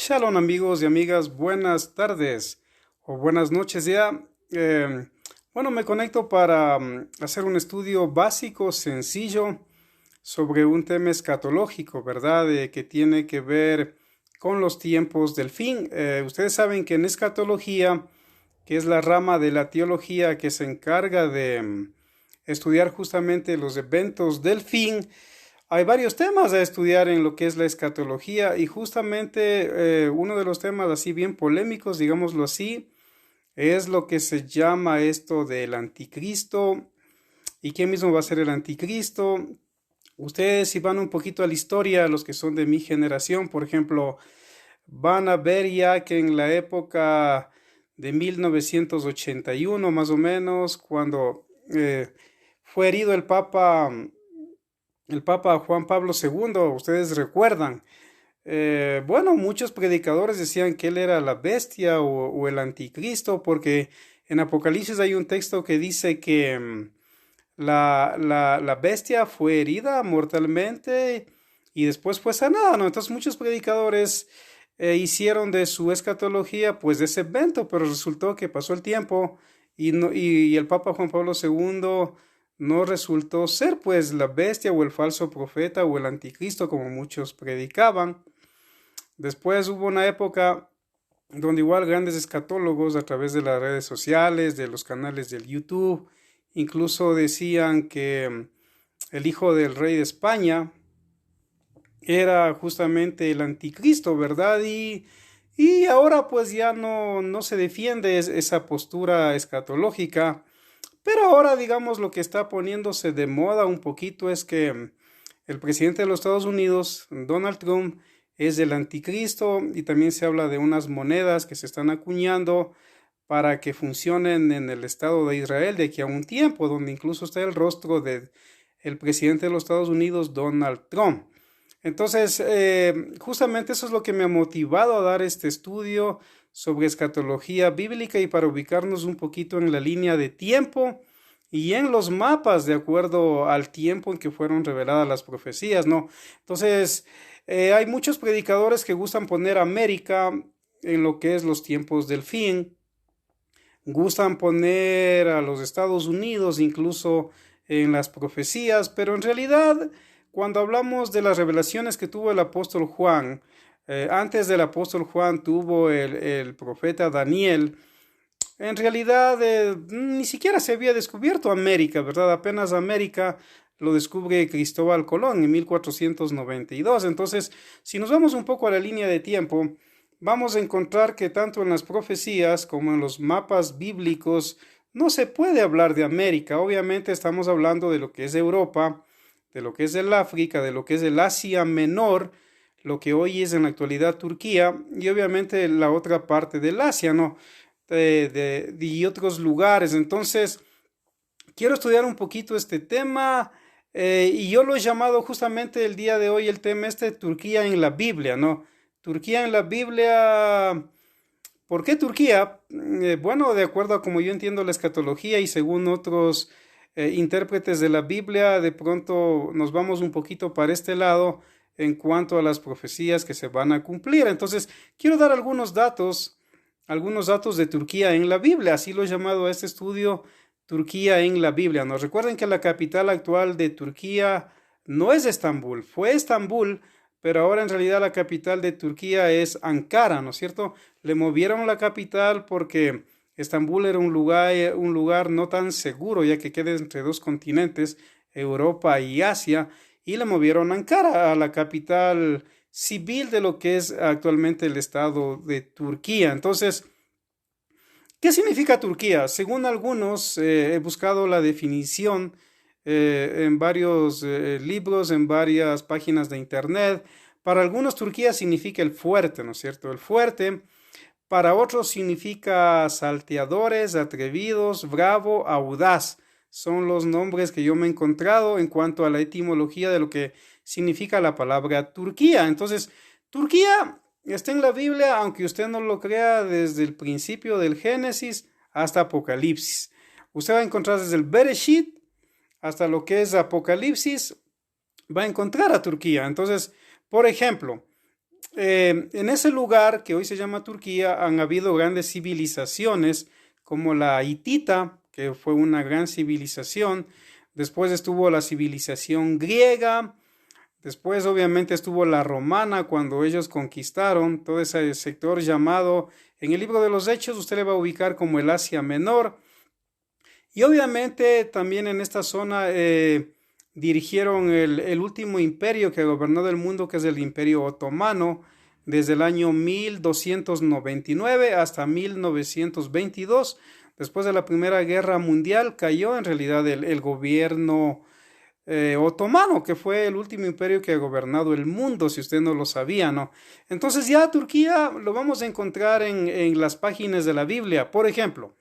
Shalom amigos y amigas, buenas tardes o buenas noches ya. Me conecto para hacer un estudio básico, sencillo, sobre un tema escatológico, ¿verdad? Que tiene que ver con los tiempos del fin. Ustedes saben que en escatología, que es la rama de la teología que se encarga de estudiar justamente los eventos del fin, hay varios temas a estudiar en lo que es la escatología y justamente uno de los temas así bien polémicos, digámoslo así, es lo que se llama esto del anticristo y quién mismo va a ser el anticristo. Ustedes si van un poquito a la historia, los que son de mi generación, por ejemplo, van a ver ya que en la época de 1981 más o menos, cuando fue herido el Papa Juan Pablo II, ustedes recuerdan. Muchos predicadores decían que él era la bestia o el anticristo, porque en Apocalipsis hay un texto que dice que la bestia fue herida mortalmente y después fue sanada, ¿no? Entonces muchos predicadores hicieron de su escatología pues de ese evento, pero resultó que pasó el tiempo y el Papa Juan Pablo II no resultó ser pues la bestia o el falso profeta o el anticristo como muchos predicaban. Después hubo una época donde igual grandes escatólogos a través de las redes sociales, de los canales del YouTube, incluso decían que el hijo del rey de España era justamente el anticristo, ¿verdad? Y ahora pues ya no se defiende esa postura escatológica, pero ahora digamos lo que está poniéndose de moda un poquito es que el presidente de los Estados Unidos, Donald Trump, es el anticristo y también se habla de unas monedas que se están acuñando para que funcionen en el Estado de Israel de aquí a un tiempo, donde incluso está el rostro del presidente de los Estados Unidos, Donald Trump. Entonces, justamente eso es lo que me ha motivado a dar este estudio sobre escatología bíblica y para ubicarnos un poquito en la línea de tiempo y en los mapas de acuerdo al tiempo en que fueron reveladas las profecías, ¿no? Entonces, hay muchos predicadores que gustan poner América en lo que es los tiempos del fin, gustan poner a los Estados Unidos incluso en las profecías, pero en realidad cuando hablamos de las revelaciones que tuvo el apóstol Juan, antes del apóstol Juan tuvo el profeta Daniel, en realidad ni siquiera se había descubierto América, ¿verdad? Apenas América lo descubre Cristóbal Colón en 1492. Entonces, si nos vamos un poco a la línea de tiempo, vamos a encontrar que tanto en las profecías como en los mapas bíblicos no se puede hablar de América. Obviamente estamos hablando de lo que es Europa, de lo que es el África, de lo que es el Asia Menor, lo que hoy es en la actualidad Turquía, y obviamente la otra parte del Asia, ¿no? Y otros lugares. Entonces, quiero estudiar un poquito este tema y yo lo he llamado justamente el día de hoy el tema Turquía en la Biblia, ¿no? Turquía en la Biblia. ¿Por qué Turquía? De acuerdo a como yo entiendo la escatología y según otros intérpretes de la Biblia, de pronto nos vamos un poquito para este lado en cuanto a las profecías que se van a cumplir. Entonces, quiero dar algunos datos de Turquía en la Biblia, así lo he llamado a este estudio Turquía en la Biblia. Nos recuerden que la capital actual de Turquía no es Estambul, fue Estambul, pero ahora en realidad la capital de Turquía es Ankara, ¿no es cierto? Le movieron la capital porque Estambul era un lugar no tan seguro, ya que queda entre dos continentes, Europa y Asia, y le movieron a Ankara, a la capital civil de lo que es actualmente el estado de Turquía. Entonces, ¿qué significa Turquía? Según algunos, he buscado la definición en varios libros, en varias páginas de internet. Para algunos Turquía significa el fuerte, ¿no es cierto? El fuerte. Para otros significa salteadores, atrevidos, bravo, audaz. Son los nombres que yo me he encontrado en cuanto a la etimología de lo que significa la palabra Turquía. Entonces, Turquía está en la Biblia, aunque usted no lo crea, desde el principio del Génesis hasta Apocalipsis. Usted va a encontrar desde el Bereshit hasta lo que es Apocalipsis, va a encontrar a Turquía. Entonces, por ejemplo, En ese lugar que hoy se llama Turquía han habido grandes civilizaciones como la hitita, que fue una gran civilización. Después estuvo la civilización griega. Después obviamente estuvo la romana cuando ellos conquistaron todo ese sector llamado, en el libro de los Hechos usted le va a ubicar como el Asia Menor. Y obviamente también en esta zona dirigieron el último imperio que gobernó del mundo, que es el Imperio Otomano, desde el año 1299 hasta 1922. Después de la Primera Guerra Mundial cayó en realidad el gobierno otomano, que fue el último imperio que ha gobernado el mundo, si usted no lo sabía, ¿no? Entonces ya Turquía lo vamos a encontrar en las páginas de la Biblia. Por ejemplo,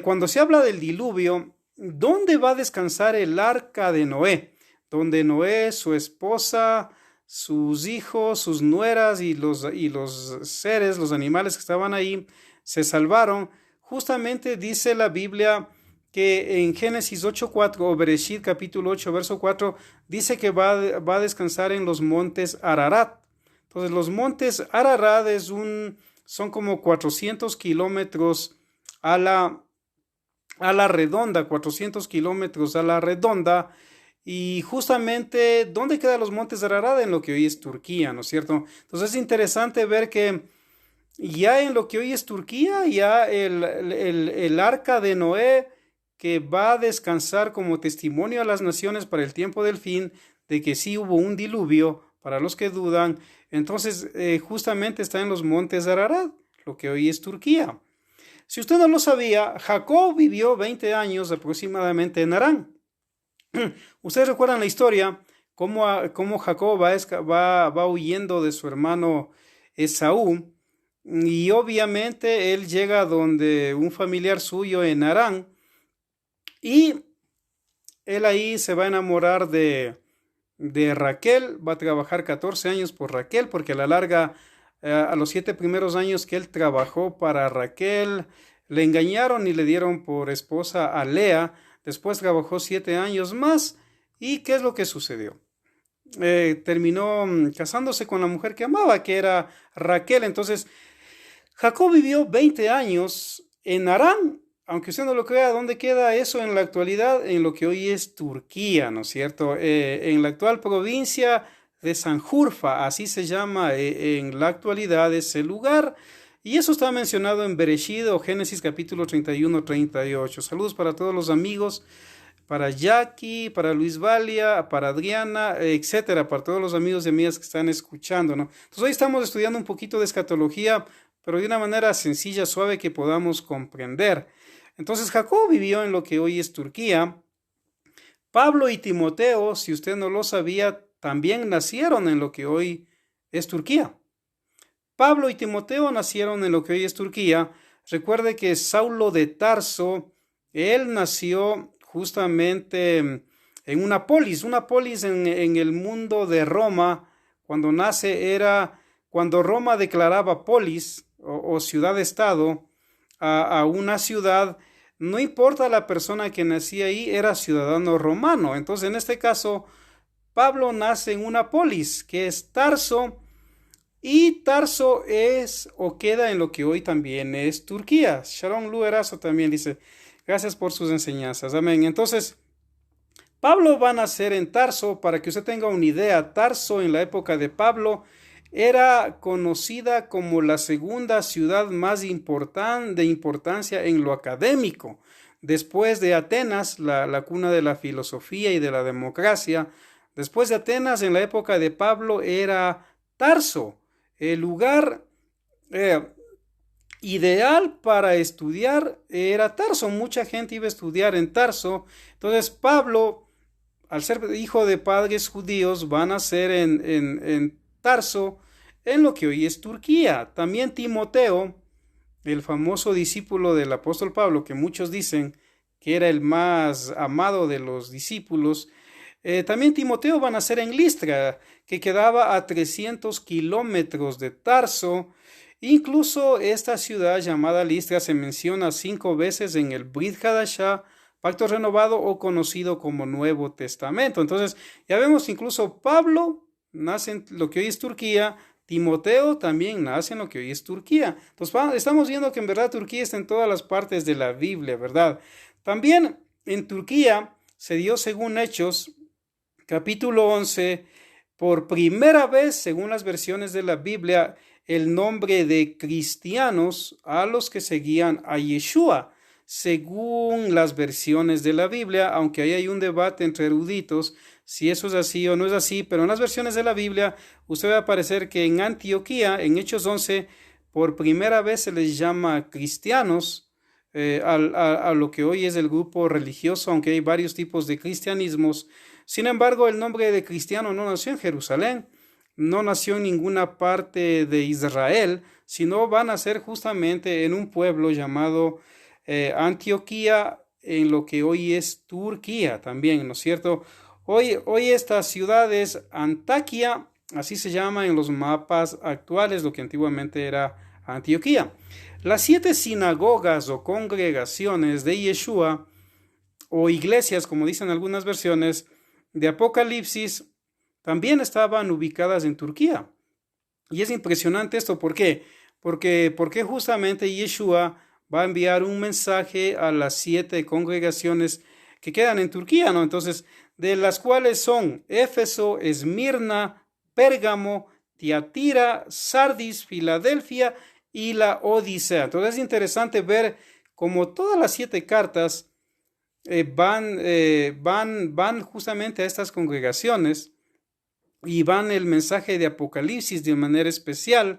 cuando se habla del diluvio, ¿dónde va a descansar el arca de Noé? Donde Noé, su esposa, sus hijos, sus nueras y los seres, los animales que estaban ahí, se salvaron. Justamente dice la Biblia que en Génesis 8.4 o Bereshit capítulo 8 verso 4 dice que va a descansar en los montes Ararat. Entonces los montes Ararat son como 400 kilómetros a la redonda, 400 kilómetros a la redonda. Y justamente, ¿dónde quedan los montes Ararat? En lo que hoy es Turquía, ¿no es cierto? Entonces es interesante ver que ya en lo que hoy es Turquía, ya el arca de Noé, que va a descansar como testimonio a las naciones para el tiempo del fin, de que sí hubo un diluvio, para los que dudan. Entonces justamente está en los montes Ararat, lo que hoy es Turquía. Si usted no lo sabía, Jacob vivió 20 años aproximadamente en Harán. Ustedes recuerdan la historia, cómo Jacob va huyendo de su hermano Esaú, y obviamente él llega donde un familiar suyo en Harán, y él ahí se va a enamorar de Raquel, va a trabajar 14 años por Raquel, porque a la larga, a los 7 primeros años que él trabajó para Raquel, le engañaron y le dieron por esposa a Lea. Después trabajó 7 años más. ¿Y qué es lo que sucedió? Terminó casándose con la mujer que amaba, que era Raquel. Entonces, Jacob vivió 20 años en Harán. Aunque usted no lo crea, ¿dónde queda eso en la actualidad? En lo que hoy es Turquía, ¿no es cierto? En la actual provincia de Sanjurfa, así se llama en la actualidad ese lugar. Y eso está mencionado en Bereshit o Génesis capítulo 31-38. Saludos para todos los amigos, para Jackie, para Luis Valia, para Adriana, etcétera, para todos los amigos y amigas que están escuchando, ¿no? Entonces hoy estamos estudiando un poquito de escatología, pero de una manera sencilla, suave, que podamos comprender. Entonces Jacob vivió en lo que hoy es Turquía. Pablo y Timoteo, si usted no lo sabía, también nacieron en lo que hoy es Turquía. Pablo y Timoteo nacieron en lo que hoy es Turquía. Recuerde que Saulo de Tarso, él nació justamente en una polis en el mundo de Roma. Cuando nace era cuando Roma declaraba polis o ciudad-estado a una ciudad. No importa la persona que nacía ahí, era ciudadano romano. Entonces, en este caso, Pablo nace en una polis, que es Tarso, y Tarso es o queda en lo que hoy también es Turquía. Sharon Luerazo también dice, gracias por sus enseñanzas. Amén. Entonces, Pablo va a nacer en Tarso. Para que usted tenga una idea, Tarso en la época de Pablo era conocida como la segunda ciudad más de importancia en lo académico, después de Atenas, la cuna de la filosofía y de la democracia. Después de Atenas, en la época de Pablo, era Tarso, el lugar ideal para estudiar era Tarso. Mucha gente iba a estudiar en Tarso. Entonces Pablo, al ser hijo de padres judíos, va a nacer en Tarso, en lo que hoy es Turquía. También Timoteo, el famoso discípulo del apóstol Pablo, que muchos dicen que era el más amado de los discípulos, también Timoteo va a nacer en Listra, que quedaba a 300 kilómetros de Tarso. Incluso esta ciudad llamada Listra se menciona 5 veces en el Brit Hadashah, Pacto Renovado, o conocido como Nuevo Testamento. Entonces ya vemos, incluso Pablo nace en lo que hoy es Turquía, Timoteo también nace en lo que hoy es Turquía. Entonces estamos viendo que en verdad Turquía está en todas las partes de la Biblia, ¿verdad? También en Turquía se dio, según Hechos, capítulo 11, por primera vez, según las versiones de la Biblia, el nombre de cristianos a los que seguían a Yeshua, según las versiones de la Biblia, aunque ahí hay un debate entre eruditos si eso es así o no es así, pero en las versiones de la Biblia usted va a aparecer que en Antioquía, en Hechos 11, por primera vez se les llama cristianos a lo que hoy es el grupo religioso, aunque hay varios tipos de cristianismos. Sin embargo, el nombre de cristiano no nació en Jerusalén, no nació en ninguna parte de Israel, sino va a nacer justamente en un pueblo llamado Antioquía, en lo que hoy es Turquía también, ¿no es cierto? Hoy esta ciudad es Antaquia, así se llama en los mapas actuales, lo que antiguamente era Antioquía. Las 7 sinagogas o congregaciones de Yeshua, o iglesias, como dicen algunas versiones, de Apocalipsis, también estaban ubicadas en Turquía. Y es impresionante esto, ¿por qué? Porque justamente Yeshua va a enviar un mensaje a las 7 congregaciones que quedan en Turquía, ¿no? Entonces, de las cuales son Éfeso, Esmirna, Pérgamo, Tiatira, Sardis, Filadelfia y la Odisea. Entonces es interesante ver cómo todas las 7 cartas van justamente a estas congregaciones y van el mensaje de Apocalipsis de manera especial.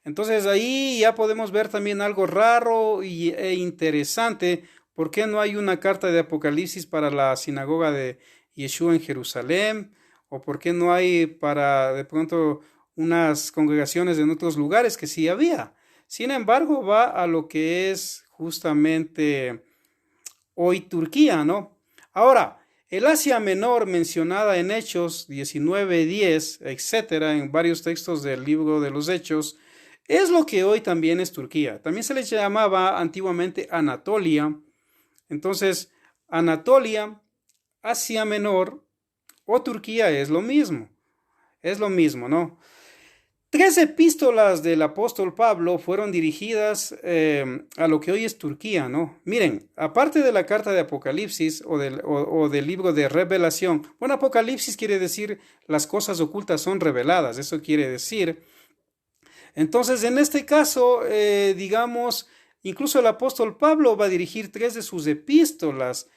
Entonces ahí ya podemos ver también algo raro e interesante. ¿Por qué no hay una carta de Apocalipsis para la sinagoga de Yeshua en Jerusalén? ¿O por qué no hay para de pronto unas congregaciones en otros lugares que sí había? Sin embargo, va a lo que es justamente hoy Turquía, ¿no? Ahora, el Asia Menor mencionada en Hechos 19:10, etcétera, en varios textos del libro de los Hechos, es lo que hoy también es Turquía. También se les llamaba antiguamente Anatolia. Entonces, Anatolia, Asia Menor o Turquía es lo mismo, ¿no? 3 epístolas del apóstol Pablo fueron dirigidas a lo que hoy es Turquía, ¿no? Miren, aparte de la carta de Apocalipsis o del libro de Revelación, bueno, Apocalipsis quiere decir las cosas ocultas son reveladas, eso quiere decir. Entonces, en este caso, digamos, incluso el apóstol Pablo va a dirigir 3 de sus epístolas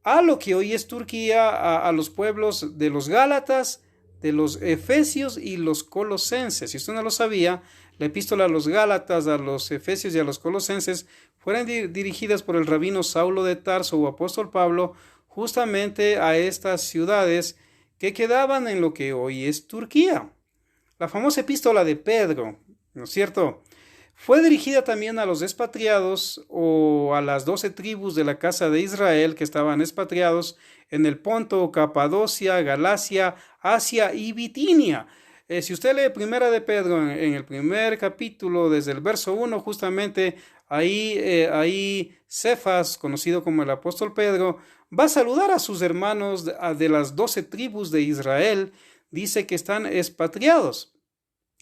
a lo que hoy es Turquía, a los pueblos de los Gálatas, de los Efesios y los Colosenses. Si usted no lo sabía, la epístola a los Gálatas, a los Efesios y a los Colosenses fueron dirigidas por el rabino Saulo de Tarso o apóstol Pablo justamente a estas ciudades que quedaban en lo que hoy es Turquía. La famosa epístola de Pedro, ¿no es cierto?, fue dirigida también a los expatriados o a las 12 tribus de la casa de Israel que estaban expatriados en el Ponto, Capadocia, Galacia, Asia y Bitinia. Si usted lee Primera de Pedro en el primer capítulo, desde el verso 1, justamente ahí Cefas, conocido como el apóstol Pedro, va a saludar a sus hermanos de las 12 tribus de Israel. Dice que están expatriados.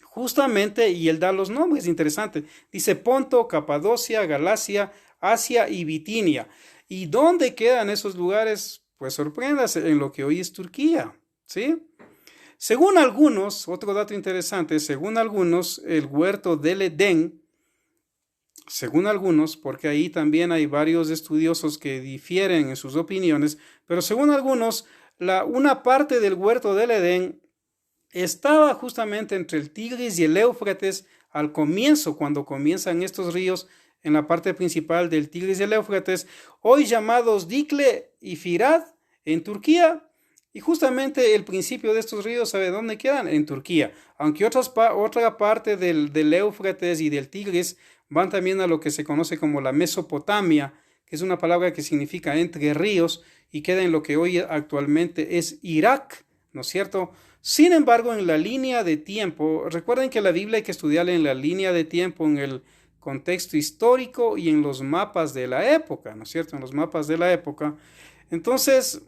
Justamente, y él da los nombres, interesante. Dice Ponto, Capadocia, Galacia, Asia y Bitinia. ¿Y dónde quedan esos lugares? Pues sorpréndase, en lo que hoy es Turquía, ¿sí? Según algunos, otro dato interesante, según algunos, el huerto del Edén, según algunos, porque ahí también hay varios estudiosos que difieren en sus opiniones, pero según algunos, una parte del huerto del Edén estaba justamente entre el Tigris y el Éufrates al comienzo, cuando comienzan estos ríos en la parte principal del Tigris y el Éufrates, hoy llamados Dicle y Firad en Turquía. Y justamente el principio de estos ríos, ¿sabe dónde quedan? En Turquía. Aunque otra parte del Éufrates y del Tigris van también a lo que se conoce como la Mesopotamia, que es una palabra que significa entre ríos y queda en lo que hoy actualmente es Irak, ¿no es cierto? Sin embargo, en la línea de tiempo, recuerden que la Biblia hay que estudiarla en la línea de tiempo, en el contexto histórico y en los mapas de la época, ¿no es cierto? En los mapas de la época. Entonces,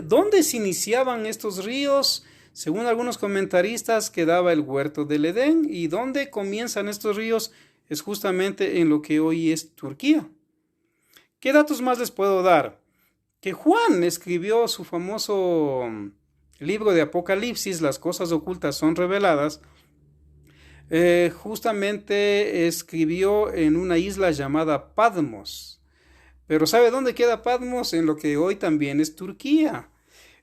¿dónde se iniciaban estos ríos? Según algunos comentaristas, quedaba el huerto del Edén, y donde comienzan estos ríos es justamente en lo que hoy es Turquía. ¿Qué datos más les puedo dar? Que Juan escribió su famoso libro de Apocalipsis, Las cosas ocultas son reveladas. Justamente escribió en una isla llamada Patmos. Pero ¿sabe dónde queda Patmos? En lo que hoy también es Turquía.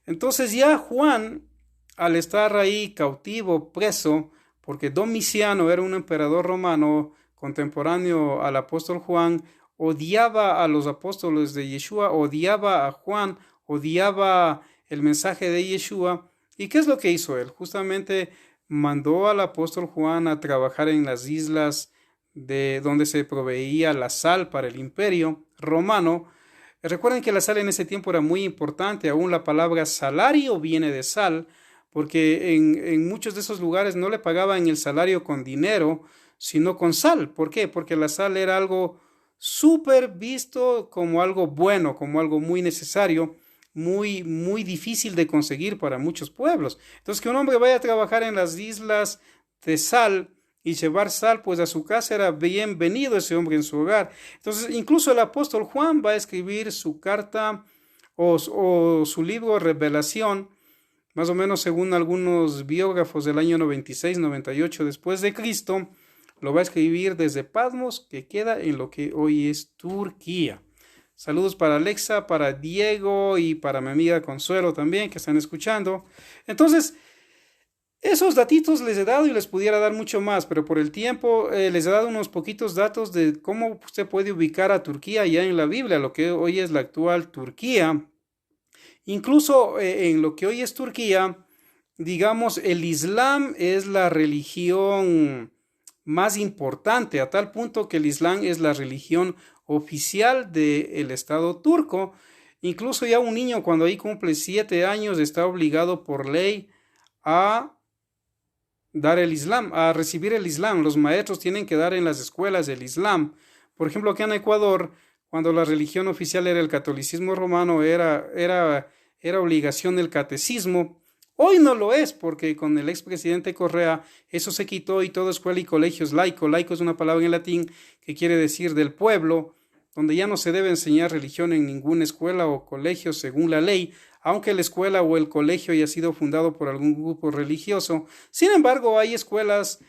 Entonces ya Juan, al estar ahí cautivo, preso, porque Domiciano era un emperador romano contemporáneo al apóstol Juan, odiaba a los apóstoles de Yeshua, odiaba a Juan, odiaba el mensaje de Yeshua. ¿Y qué es lo que hizo él? Justamente mandó al apóstol Juan a trabajar en las islas de donde se proveía la sal para el imperio romano. Recuerden que la sal en ese tiempo era muy importante, aún la palabra salario viene de sal, porque en muchos de esos lugares no le pagaban el salario con dinero, sino con sal. ¿Por qué? Porque la sal era algo súper visto como algo bueno, como algo muy necesario, muy, muy difícil de conseguir para muchos pueblos. Entonces, que un hombre vaya a trabajar en las islas de sal y llevar sal pues a su casa, era bienvenido ese hombre en su hogar. Entonces, incluso el apóstol Juan va a escribir su carta o su libro Revelación, más o menos según algunos biógrafos, del año 96-98 después de Cristo. Lo va a escribir desde Patmos, que queda en lo que hoy es Turquía. Saludos para Alexa, para Diego y para mi amiga Consuelo también, que están escuchando. Entonces, esos datitos les he dado y les pudiera dar mucho más, pero por el tiempo les he dado unos poquitos datos de cómo usted puede ubicar a Turquía ya en la Biblia, lo que hoy es la actual Turquía. Incluso en lo que hoy es Turquía, digamos, el Islam es la religión más importante, a tal punto que el Islam es la religión oficial del Estado turco. Incluso ya un niño cuando ahí cumple 7 años está obligado por ley a dar el Islam, a recibir el Islam. Los maestros tienen que dar en las escuelas el Islam. Por ejemplo, aquí en Ecuador, cuando la religión oficial era el catolicismo romano, era obligación el catecismo. Hoy no lo es, porque con el expresidente Correa eso se quitó y todo escuela y colegio es laico. Laico es una palabra en latín que quiere decir del pueblo, donde ya no se debe enseñar religión en ninguna escuela o colegio según la ley, aunque la escuela o el colegio haya sido fundado por algún grupo religioso. Sin embargo, hay escuelas,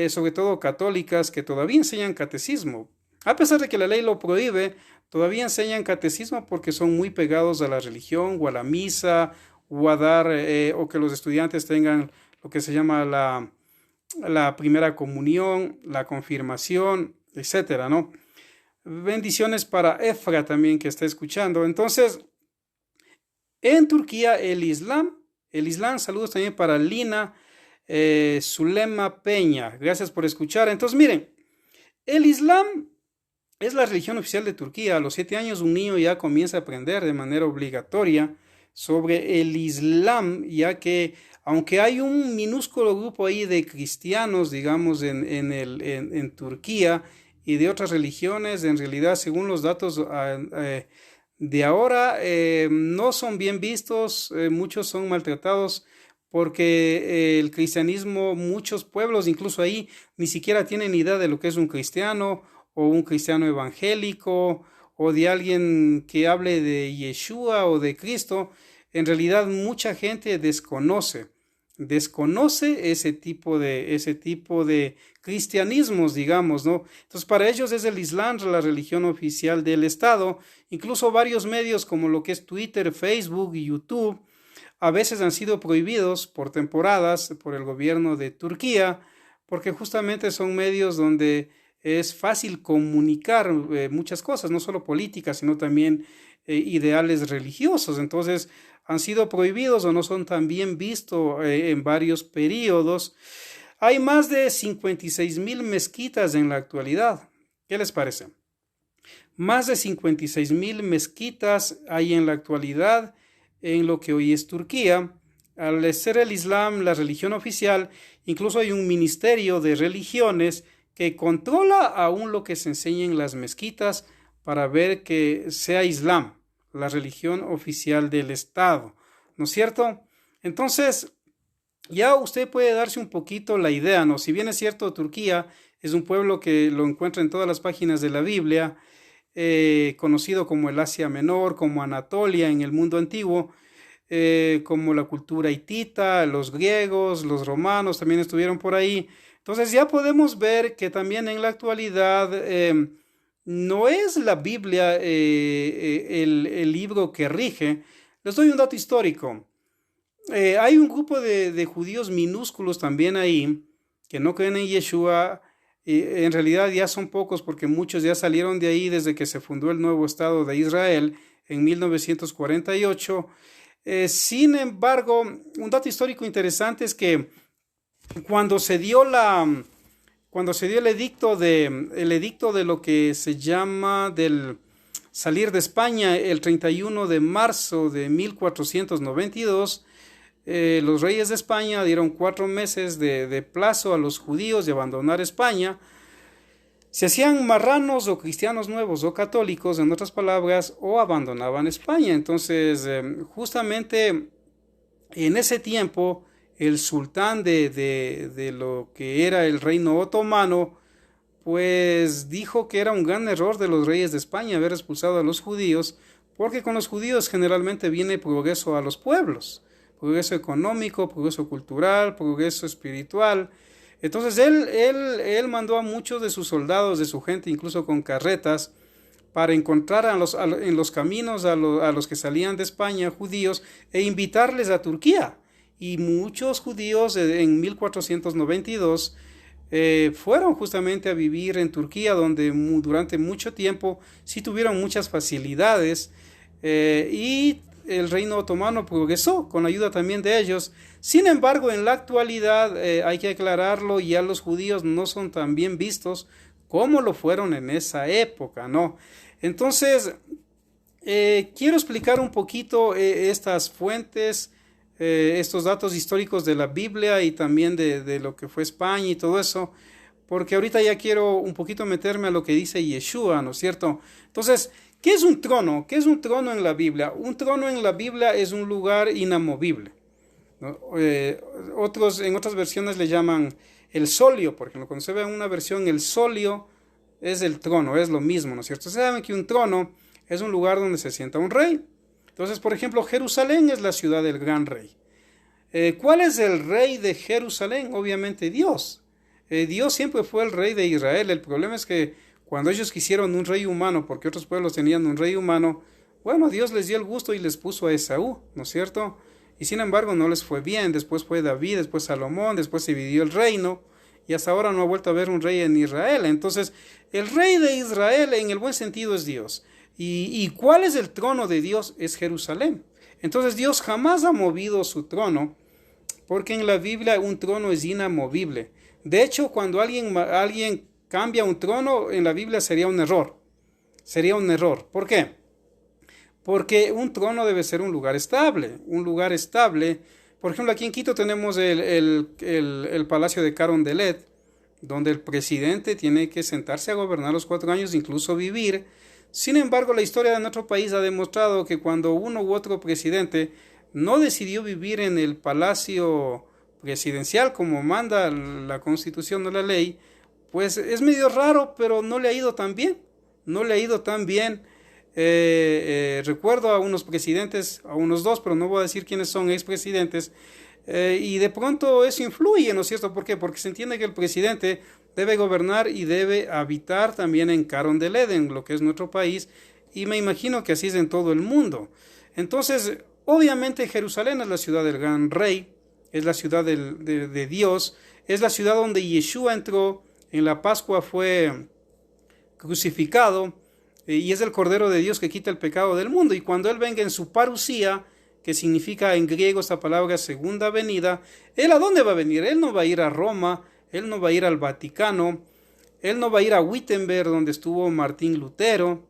sobre todo católicas, que todavía enseñan catecismo. A pesar de que la ley lo prohíbe, todavía enseñan catecismo porque son muy pegados a la religión o a la misa, o a dar, o que los estudiantes tengan lo que se llama la primera comunión, la confirmación, etcétera, ¿no? Bendiciones para Efra también, que está escuchando. Entonces, en Turquía el Islam, saludos también para Lina Zulema Peña, gracias por escuchar. Entonces, miren, el Islam es la religión oficial de Turquía. A los 7 años un niño ya comienza a aprender de manera obligatoria sobre el Islam, ya que aunque hay un minúsculo grupo ahí de cristianos, digamos, en Turquía y de otras religiones, en realidad, según los datos de ahora, no son bien vistos, muchos son maltratados, porque el cristianismo, muchos pueblos, incluso ahí, ni siquiera tienen idea de lo que es un cristiano o un cristiano evangélico o de alguien que hable de Yeshua o de Cristo. En realidad mucha gente desconoce ese tipo de cristianismos, digamos, ¿no? Entonces, para ellos es el Islam la religión oficial del Estado. Incluso varios medios como lo que es Twitter, Facebook y YouTube a veces han sido prohibidos por temporadas por el gobierno de Turquía, porque justamente son medios donde es fácil comunicar muchas cosas, no solo políticas, sino también ideales religiosos. Entonces han sido prohibidos o no son tan bien vistos en varios periodos. Hay más de 56,000 mezquitas en la actualidad. ¿Qué les parece? Más de 56,000 mezquitas hay en la actualidad en lo que hoy es Turquía. Al ser el Islam la religión oficial, incluso hay un ministerio de religiones que controla aún lo que se enseña en las mezquitas para ver que sea Islam la religión oficial del Estado, ¿no es cierto? Entonces, Ya usted puede darse un poquito la idea, ¿no? Si bien es cierto, Turquía es un pueblo que lo encuentra en todas las páginas de la Biblia, conocido como el Asia Menor, como Anatolia en el mundo antiguo, como la cultura hitita, los griegos, los romanos también estuvieron por ahí. Entonces ya podemos ver que también en la actualidad no es la Biblia el libro que rige. Les doy un dato histórico. Hay un grupo de judíos minúsculos también ahí que no creen en Yeshua. En realidad ya son pocos porque muchos ya salieron de ahí desde que se fundó el nuevo Estado de Israel en 1948. Sin embargo, un dato histórico interesante es que cuando se dio cuando se dio el edicto de lo que se llama del salir de España el 31 de marzo de 1492, los reyes de España dieron 4 meses de plazo a los judíos de abandonar España. Se hacían marranos o cristianos nuevos o católicos, en otras palabras, o abandonaban España. Entonces, justamente en ese tiempo, el sultán de lo que era el reino otomano, pues dijo que era un gran error de los reyes de España haber expulsado a los judíos, porque con los judíos generalmente viene progreso a los pueblos, progreso económico, progreso cultural, progreso espiritual. Entonces él mandó a muchos de sus soldados, de su gente, incluso con carretas, para encontrar en los caminos a los que salían de España, judíos, e invitarles a Turquía. Y muchos judíos en 1492 fueron justamente a vivir en Turquía, donde durante mucho tiempo sí tuvieron muchas facilidades, y el reino otomano progresó con la ayuda también de ellos. Sin embargo, en la actualidad, hay que aclararlo, ya los judíos no son tan bien vistos como lo fueron en esa época, ¿no? Entonces, quiero explicar un poquito estas fuentes, estos datos históricos de la Biblia y también de lo que fue España y todo eso, porque ahorita ya quiero un poquito meterme a lo que dice Yeshua, ¿no es cierto? Entonces, ¿qué es un trono? ¿Qué es un trono en la Biblia? Un trono en la Biblia es un lugar inamovible, ¿no? En otras versiones le llaman el solio, por ejemplo, cuando se ve en una versión el solio es el trono, es lo mismo, ¿no es cierto? Saben que un trono es un lugar donde se sienta un rey. Entonces, por ejemplo, Jerusalén es la ciudad del gran rey. ¿Cuál es el rey de Jerusalén? Obviamente Dios. Dios siempre fue el rey de Israel. El problema es que cuando ellos quisieron un rey humano, porque otros pueblos tenían un rey humano, bueno, Dios les dio el gusto y les puso a Esaú, ¿no es cierto? Y sin embargo no les fue bien. Después fue David, después Salomón, después se dividió el reino y hasta ahora no ha vuelto a haber un rey en Israel. Entonces, el rey de Israel en el buen sentido es Dios. ¿Y cuál es el trono de Dios? Es Jerusalén. Entonces Dios jamás ha movido su trono, porque en la Biblia un trono es inamovible. De hecho, cuando alguien cambia un trono, en la Biblia sería un error. Sería un error. ¿Por qué? Porque un trono debe ser un lugar estable. Un lugar estable. Por ejemplo, aquí en Quito tenemos el Palacio de Carondelet, donde el presidente tiene que sentarse a gobernar los 4 años, incluso vivir. Sin embargo, la historia de nuestro país ha demostrado que cuando uno u otro presidente no decidió vivir en el palacio presidencial como manda la constitución o la ley, pues es medio raro, pero no le ha ido tan bien. No le ha ido tan bien. Recuerdo a unos presidentes, a unos dos, pero no voy a decir quiénes son, expresidentes, y de pronto eso influye, ¿no es cierto? ¿Por qué? Porque se entiende que el presidente debe gobernar y debe habitar también en Carondelet, en lo que es nuestro país, y me imagino que así es en todo el mundo. Entonces, obviamente Jerusalén es la ciudad del gran rey, es la ciudad de Dios, es la ciudad donde Yeshua entró, en la Pascua fue crucificado, y es el Cordero de Dios que quita el pecado del mundo. Y cuando Él venga en su parusía, que significa en griego esta palabra segunda venida, ¿Él a dónde va a venir? Él no va a ir a Roma, Él no va a ir al Vaticano, Él no va a ir a Wittenberg, donde estuvo Martín Lutero.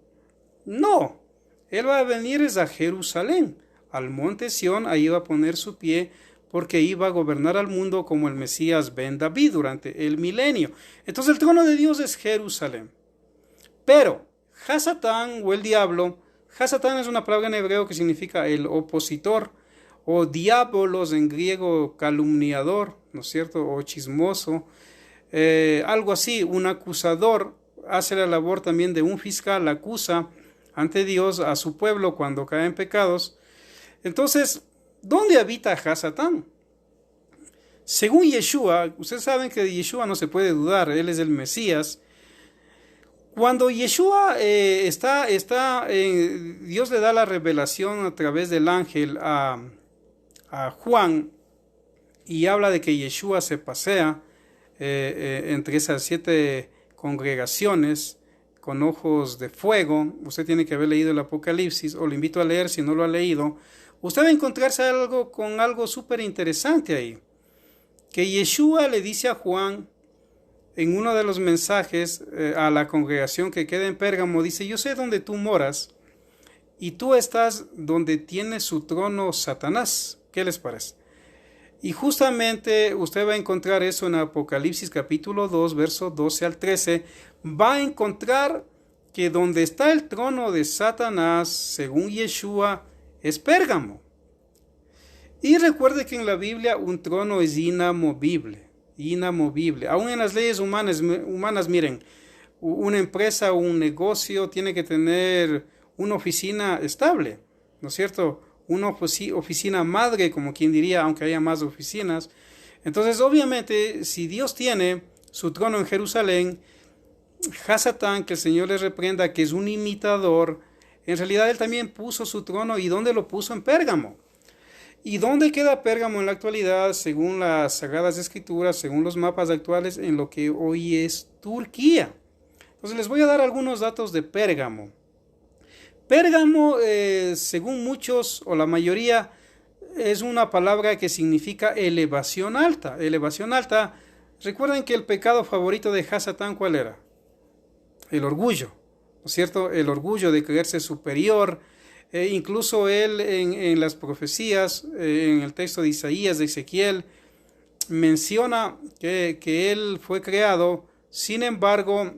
No, Él va a venir es a Jerusalén, al monte Sión, ahí va a poner su pie, porque iba a gobernar al mundo como el Mesías Ben David durante el milenio. Entonces el trono de Dios es Jerusalén. Pero Hasatán o el diablo, Hasatán es una palabra en hebreo que significa el opositor o diabolos en griego, calumniador, ¿no es cierto? O chismoso, algo así. Un acusador hace la labor también de un fiscal, acusa ante Dios a su pueblo cuando cae en pecados. Entonces, ¿dónde habita Hasatán? Según Yeshua, ustedes saben que de Yeshua no se puede dudar, él es el Mesías. Cuando Yeshua Dios le da la revelación a través del ángel a Juan y habla de que Yeshua se pasea entre esas 7 congregaciones con ojos de fuego. Usted tiene que haber leído el Apocalipsis, o le invito a leer si no lo ha leído. Usted va a encontrarse con algo súper interesante ahí. Que Yeshua le dice a Juan en uno de los mensajes a la congregación que queda en Pérgamo, dice: yo sé dónde tú moras y tú estás donde tiene su trono Satanás. ¿Qué les parece? Y justamente usted va a encontrar eso en Apocalipsis capítulo 2, verso 12 al 13. Va a encontrar que donde está el trono de Satanás, según Yeshua, es Pérgamo. Y recuerde que en la Biblia un trono es inamovible. Aún en las leyes humanas, miren, una empresa o un negocio tiene que tener una oficina estable, ¿no es cierto? Una oficina madre, como quien diría, aunque haya más oficinas. Entonces, obviamente, si Dios tiene su trono en Jerusalén, Hasatán, que el Señor le reprenda, que es un imitador, en realidad él también puso su trono. ¿Y dónde lo puso? En Pérgamo. ¿Y dónde queda Pérgamo en la actualidad? Según las Sagradas Escrituras, según los mapas actuales, en lo que hoy es Turquía. Entonces les voy a dar algunos datos de Pérgamo. Pérgamo, según muchos o la mayoría, es una palabra que significa elevación alta. Elevación alta. Recuerden que el pecado favorito de Hasatán, ¿cuál era? El orgullo, ¿no es cierto? El orgullo de creerse superior. Incluso él en las profecías, en el texto de Isaías, de Ezequiel, menciona que él fue creado. Sin embargo,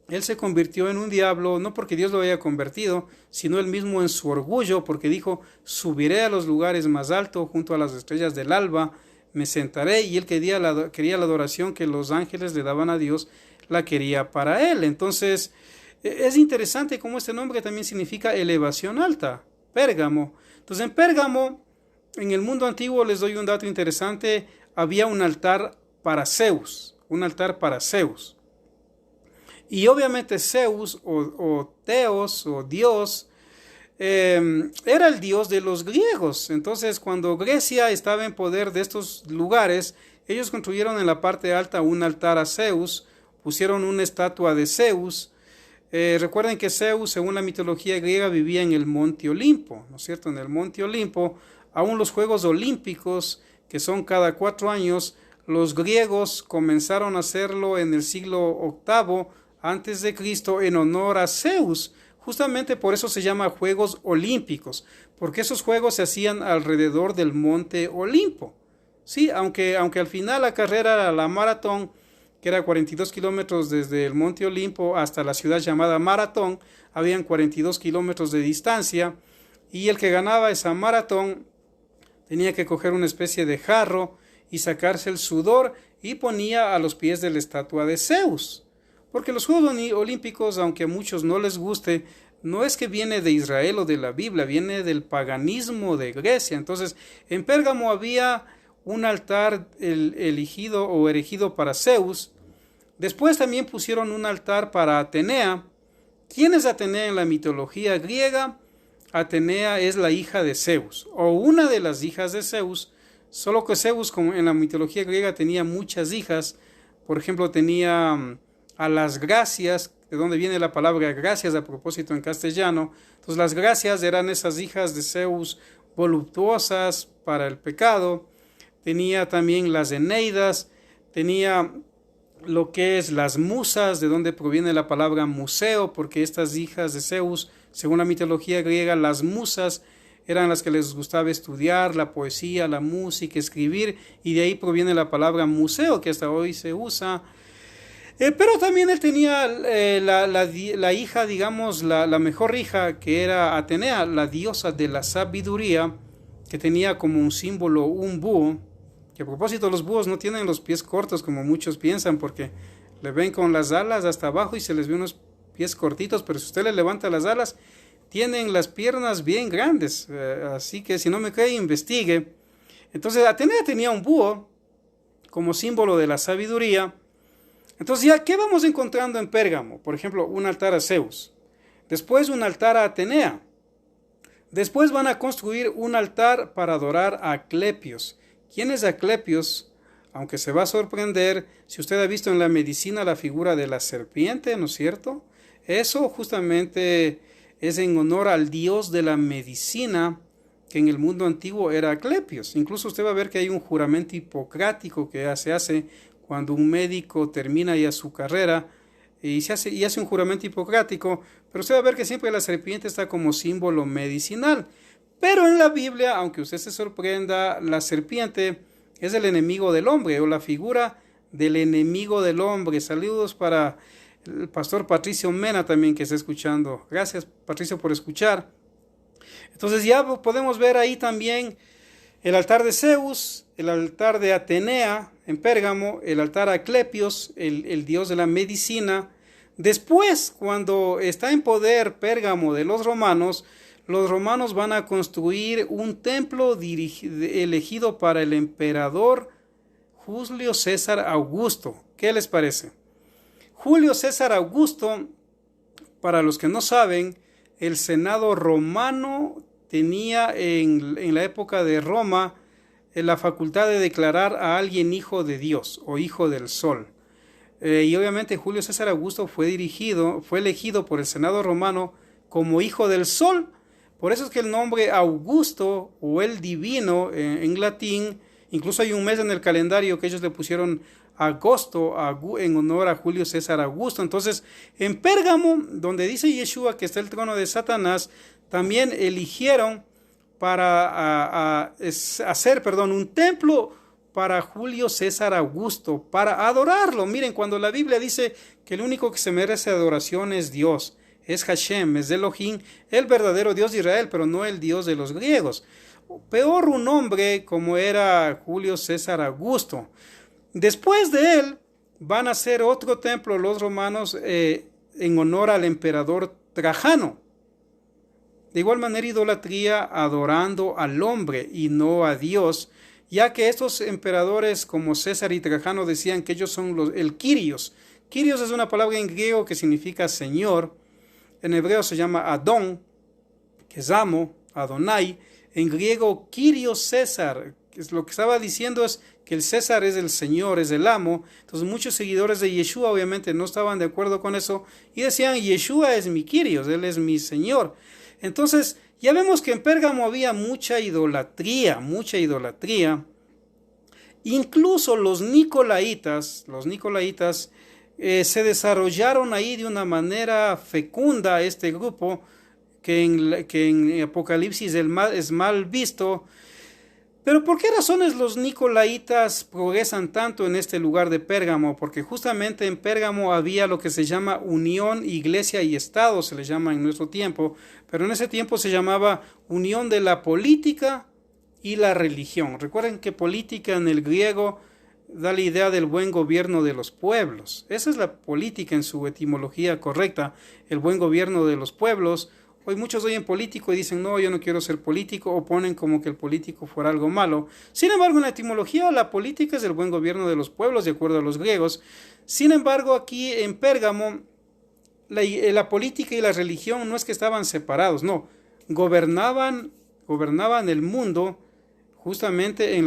él se convirtió en un diablo, no porque Dios lo haya convertido, sino él mismo en su orgullo, porque dijo: subiré a los lugares más altos, junto a las estrellas del alba, me sentaré. Y él quería la adoración que los ángeles le daban a Dios, la quería para él. Entonces, es interesante cómo este nombre también significa elevación alta, Pérgamo. Entonces, en Pérgamo, en el mundo antiguo, les doy un dato interesante, había un altar para Zeus, Y obviamente Zeus o Theos o Dios era el dios de los griegos. Entonces, cuando Grecia estaba en poder de estos lugares, ellos construyeron en la parte alta un altar a Zeus, pusieron una estatua de Zeus. Recuerden que Zeus, según la mitología griega, vivía en el Monte Olimpo, ¿no es cierto? En el Monte Olimpo, aún los Juegos Olímpicos, que son cada 4 años, los griegos comenzaron a hacerlo en el siglo VIII antes de Cristo en honor a Zeus. Justamente por eso se llama Juegos Olímpicos, porque esos juegos se hacían alrededor del Monte Olimpo. Sí, aunque al final la carrera era la maratón, que era 42 kilómetros desde el Monte Olimpo hasta la ciudad llamada Maratón, habían 42 kilómetros de distancia, y el que ganaba esa maratón tenía que coger una especie de jarro y sacarse el sudor y ponía a los pies de la estatua de Zeus. Porque los Juegos Olímpicos, aunque a muchos no les guste, no es que viene de Israel o de la Biblia, viene del paganismo de Grecia. Entonces, en Pérgamo había un altar elegido o erigido para Zeus. Después también pusieron un altar para Atenea. ¿Quién es Atenea en la mitología griega? Atenea es la hija de Zeus, o una de las hijas de Zeus, solo que Zeus, como en la mitología griega, tenía muchas hijas. Por ejemplo, tenía a las Gracias, de donde viene la palabra gracias a propósito en castellano. Entonces las Gracias eran esas hijas de Zeus voluptuosas para el pecado. Tenía también las Eneidas, tenía lo que es las musas, de donde proviene la palabra museo, porque estas hijas de Zeus, según la mitología griega, las musas eran las que les gustaba estudiar la poesía, la música, escribir, y de ahí proviene la palabra museo, que hasta hoy se usa. Pero también él tenía la hija, digamos, la mejor hija, que era Atenea, la diosa de la sabiduría, que tenía como un símbolo un búho, que a propósito los búhos no tienen los pies cortos como muchos piensan, porque le ven con las alas hasta abajo y se les ve unos pies cortitos, pero si usted le levanta las alas, tienen las piernas bien grandes, así que si no me cree, investigue. Entonces Atenea tenía un búho como símbolo de la sabiduría. Entonces ya, ¿qué vamos encontrando en Pérgamo? Por ejemplo, un altar a Zeus, después un altar a Atenea, después van a construir un altar para adorar a Aclepios. ¿Quién es Aclepios? Aunque se va a sorprender si usted ha visto en la medicina la figura de la serpiente, ¿no es cierto? Eso justamente es en honor al dios de la medicina, que en el mundo antiguo era Aclepios. Incluso usted va a ver que hay un juramento hipocrático que se hace cuando un médico termina ya su carrera y hace un juramento hipocrático, pero usted va a ver que siempre la serpiente está como símbolo medicinal. Pero en la Biblia, aunque usted se sorprenda, la serpiente es el enemigo del hombre, o la figura del enemigo del hombre. Saludos para el pastor Patricio Mena también que está escuchando. Gracias, Patricio, por escuchar. Entonces ya podemos ver ahí también el altar de Zeus, el altar de Atenea en Pérgamo, el altar a Aclepios, el dios de la medicina. Después, cuando está en poder Pérgamo de los romanos van a construir un templo elegido para el emperador Julio César Augusto. ¿Qué les parece? Julio César Augusto, para los que no saben, el Senado romano tenía en la época de Roma la facultad de declarar a alguien hijo de Dios o hijo del sol. Y obviamente Julio César Augusto fue elegido por el Senado romano como hijo del sol. Por eso es que el nombre Augusto o el divino en latín, incluso hay un mes en el calendario que ellos le pusieron agosto en honor a Julio César Augusto. Entonces, en Pérgamo, donde dice Yeshua que está el trono de Satanás, también eligieron para hacer un templo para Julio César Augusto, para adorarlo. Miren, cuando la Biblia dice que el único que se merece adoración es Dios, es Hashem, es Elohim, el verdadero Dios de Israel, pero no el Dios de los griegos. Peor un hombre como era Julio César Augusto. Después de él van a hacer otro templo los romanos en honor al emperador Trajano. De igual manera, idolatría adorando al hombre y no a Dios, ya que estos emperadores como César y Trajano decían que ellos son el Kyrios. Kyrios es una palabra en griego que significa Señor. En hebreo se llama Adón, que es amo, Adonai. En griego, Kyrios César, lo que estaba diciendo es que el César es el Señor, es el amo. Entonces muchos seguidores de Yeshua obviamente no estaban de acuerdo con eso y decían, Yeshua es mi Kyrios, él es mi Señor. Entonces ya vemos que en Pérgamo había mucha idolatría. Incluso los nicolaitas se desarrollaron ahí de una manera fecunda este grupo que en Apocalipsis es mal visto. Pero ¿por qué razones los nicolaitas progresan tanto en este lugar de Pérgamo? Porque justamente en Pérgamo había lo que se llama unión, iglesia y Estado, se le llama en nuestro tiempo, pero en ese tiempo se llamaba unión de la política y la religión. Recuerden que política en el griego da la idea del buen gobierno de los pueblos. Esa es la política en su etimología correcta, el buen gobierno de los pueblos. Hoy muchos oyen político y dicen, no, yo no quiero ser político, o ponen como que el político fuera algo malo. Sin embargo, en la etimología, la política es el buen gobierno de los pueblos, de acuerdo a los griegos. Sin embargo, aquí en Pérgamo, la política y la religión no es que estaban separados, no. Gobernaban el mundo justamente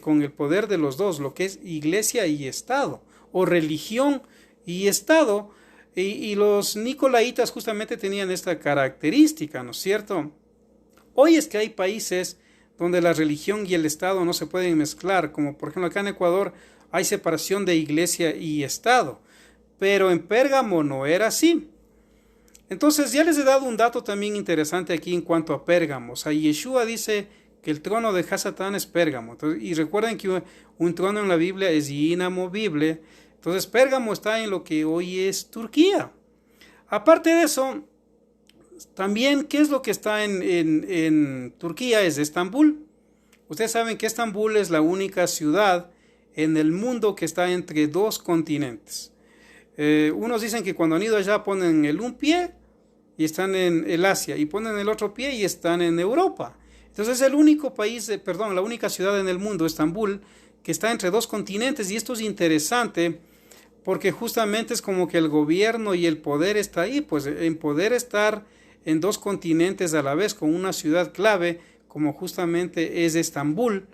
con el poder de los dos, lo que es iglesia y Estado, o religión y Estado. Y los nicolaitas justamente tenían esta característica, ¿no es cierto? Hoy es que hay países donde la religión y el Estado no se pueden mezclar, como por ejemplo acá en Ecuador hay separación de iglesia y Estado, pero en Pérgamo no era así. Entonces ya les he dado un dato también interesante aquí en cuanto a Pérgamo. O sea, Yeshua dice que el trono de Hasatán es Pérgamo. Entonces, y recuerden que un trono en la Biblia es inamovible. Entonces Pérgamo está en lo que hoy es Turquía. Aparte de eso, también, ¿qué es lo que está en Turquía? Es Estambul. Ustedes saben que Estambul es la única ciudad en el mundo que está entre dos continentes. Unos dicen que cuando han ido allá ponen el un pie y están en el Asia, y ponen el otro pie y están en Europa. Entonces es el único país, la única ciudad en el mundo, Estambul, que está entre dos continentes, y esto es interesante porque justamente es como que el gobierno y el poder está ahí, pues en poder estar en dos continentes a la vez con una ciudad clave como justamente es Estambul,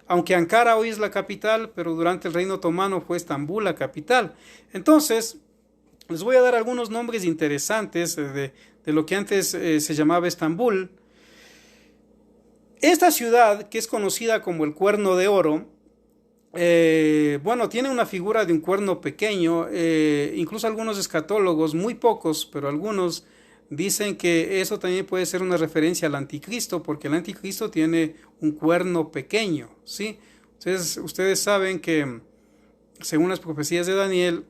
aunque Ankara hoy es la capital, pero durante el reino otomano fue Estambul la capital. Entonces, les voy a dar algunos nombres interesantes de lo que antes se llamaba Estambul. Esta ciudad, que es conocida como el Cuerno de Oro, tiene una figura de un cuerno pequeño. Incluso algunos escatólogos, muy pocos, pero algunos dicen que eso también puede ser una referencia al anticristo, porque el anticristo tiene un cuerno pequeño, ¿sí? Entonces, ustedes saben que, según las profecías de Daniel,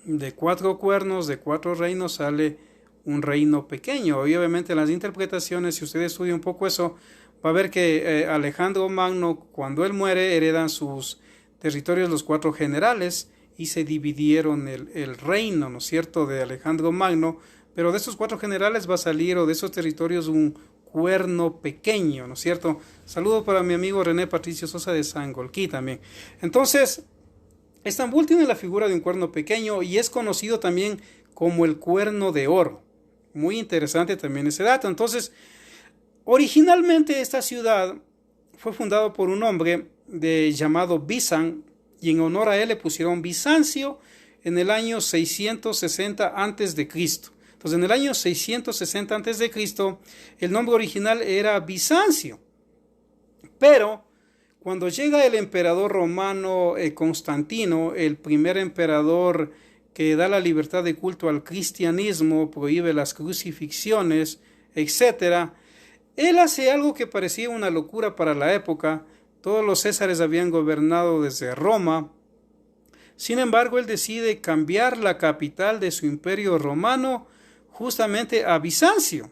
de 4 cuernos, de 4 reinos, sale un reino pequeño. Y obviamente en las interpretaciones, si ustedes estudian un poco eso, va a ver que Alejandro Magno, cuando él muere, heredan sus territorios los 4 generales y se dividieron el reino, ¿no es cierto?, de Alejandro Magno. Pero de estos 4 generales va a salir, o de esos territorios, un cuerno pequeño, ¿no es cierto? Saludo para mi amigo René Patricio Sosa de Sangolquí también. Entonces, Estambul tiene la figura de un cuerno pequeño y es conocido también como el Cuerno de Oro. Muy interesante también ese dato. Entonces, originalmente esta ciudad fue fundada por un hombre llamado Bisan, y en honor a él le pusieron Bizancio en el año 660 a.C. Entonces, en el año 660 a.C., el nombre original era Bizancio. Pero cuando llega el emperador romano Constantino, el primer emperador que da la libertad de culto al cristianismo, prohíbe las crucifixiones, etc., él hace algo que parecía una locura para la época. Todos los césares habían gobernado desde Roma. Sin embargo, él decide cambiar la capital de su imperio romano justamente a Bizancio.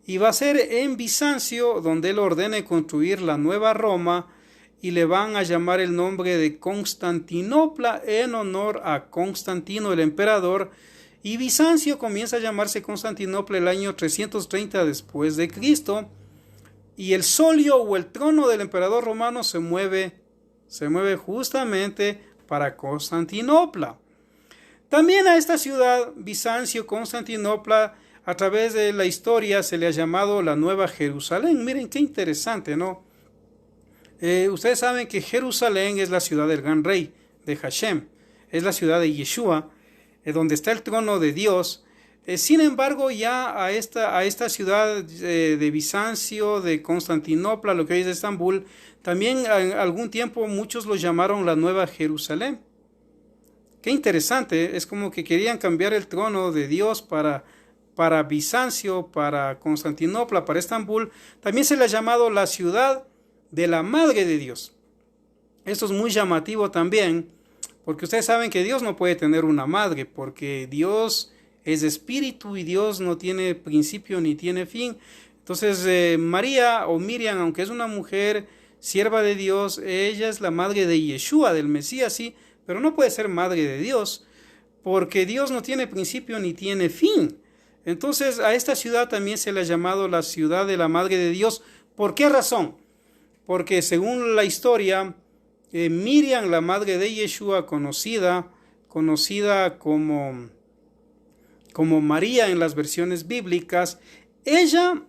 Y va a ser en Bizancio donde él ordene construir la nueva Roma, y le van a llamar el nombre de Constantinopla en honor a Constantino el emperador, y Bizancio comienza a llamarse Constantinopla el año 330 después de Cristo, y el solio o el trono del emperador romano se mueve justamente para Constantinopla. También a esta ciudad, Bizancio, Constantinopla, a través de la historia se le ha llamado la Nueva Jerusalén. Miren qué interesante, ¿no? Ustedes saben que Jerusalén es la ciudad del gran rey, de Hashem, es la ciudad de Yeshua, donde está el trono de Dios. Sin embargo, ya a esta ciudad de Bizancio, de Constantinopla, lo que hoy es Estambul, también en algún tiempo muchos lo llamaron la Nueva Jerusalén. Qué interesante, es como que querían cambiar el trono de Dios para Bizancio, para Constantinopla, para Estambul. También se le ha llamado la ciudad de la Madre de Dios. Esto es muy llamativo también, porque ustedes saben que Dios no puede tener una madre, porque Dios es espíritu y Dios no tiene principio ni tiene fin. Entonces María o Miriam, aunque es una mujer sierva de Dios, ella es la madre de Yeshua, del Mesías, sí, pero no puede ser madre de Dios, porque Dios no tiene principio ni tiene fin. Entonces a esta ciudad también se le ha llamado la ciudad de la Madre de Dios. ¿Por qué razón? Porque según la historia, Miriam, la madre de Yeshua, conocida como María en las versiones bíblicas, ella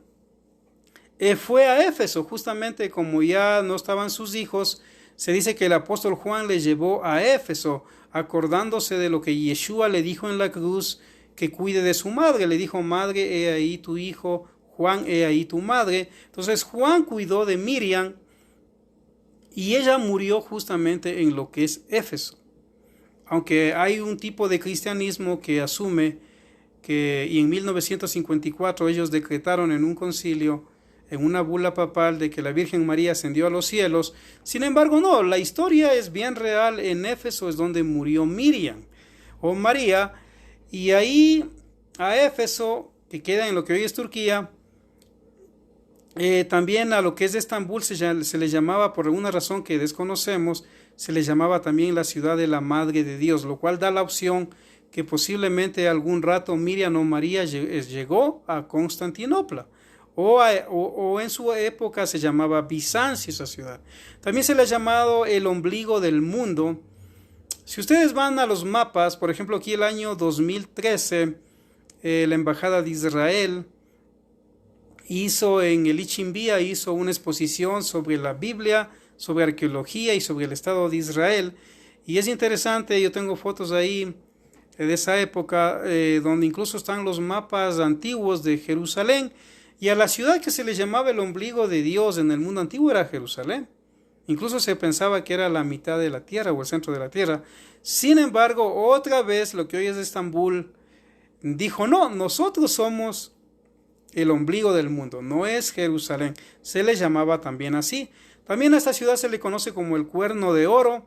fue a Éfeso, justamente como ya no estaban sus hijos. Se dice que el apóstol Juan le llevó a Éfeso, acordándose de lo que Yeshua le dijo en la cruz, que cuide de su madre. Le dijo: madre, he ahí tu hijo, Juan, he ahí tu madre. Entonces Juan cuidó de Miriam y ella murió justamente en lo que es Éfeso. Aunque hay un tipo de cristianismo que asume que, y en 1954 ellos decretaron en un concilio, en una bula papal, de que la Virgen María ascendió a los cielos. Sin embargo, no, la historia es bien real. En Éfeso es donde murió Miriam o María, y ahí a Éfeso, que queda en lo que hoy es Turquía, También a lo que es de Estambul se le llamaba, por alguna razón que desconocemos, se le llamaba también la ciudad de la Madre de Dios, lo cual da la opción que posiblemente algún rato Miriam o María llegó a Constantinopla. O en su época se llamaba Bizancio esa ciudad. También se le ha llamado el ombligo del mundo. Si ustedes van a los mapas, por ejemplo aquí el año 2013, la Embajada de Israel hizo en el Ichimbía, hizo una exposición sobre la Biblia, sobre arqueología y sobre el Estado de Israel. Y es interesante, yo tengo fotos ahí de esa época, donde incluso están los mapas antiguos de Jerusalén. Y a la ciudad que se le llamaba el ombligo de Dios en el mundo antiguo era Jerusalén. Incluso se pensaba que era la mitad de la tierra o el centro de la tierra. Sin embargo, otra vez lo que hoy es Estambul dijo, no, nosotros somos el ombligo del mundo, no es Jerusalén. Se le llamaba también así. También a esta ciudad se le conoce como el Cuerno de Oro,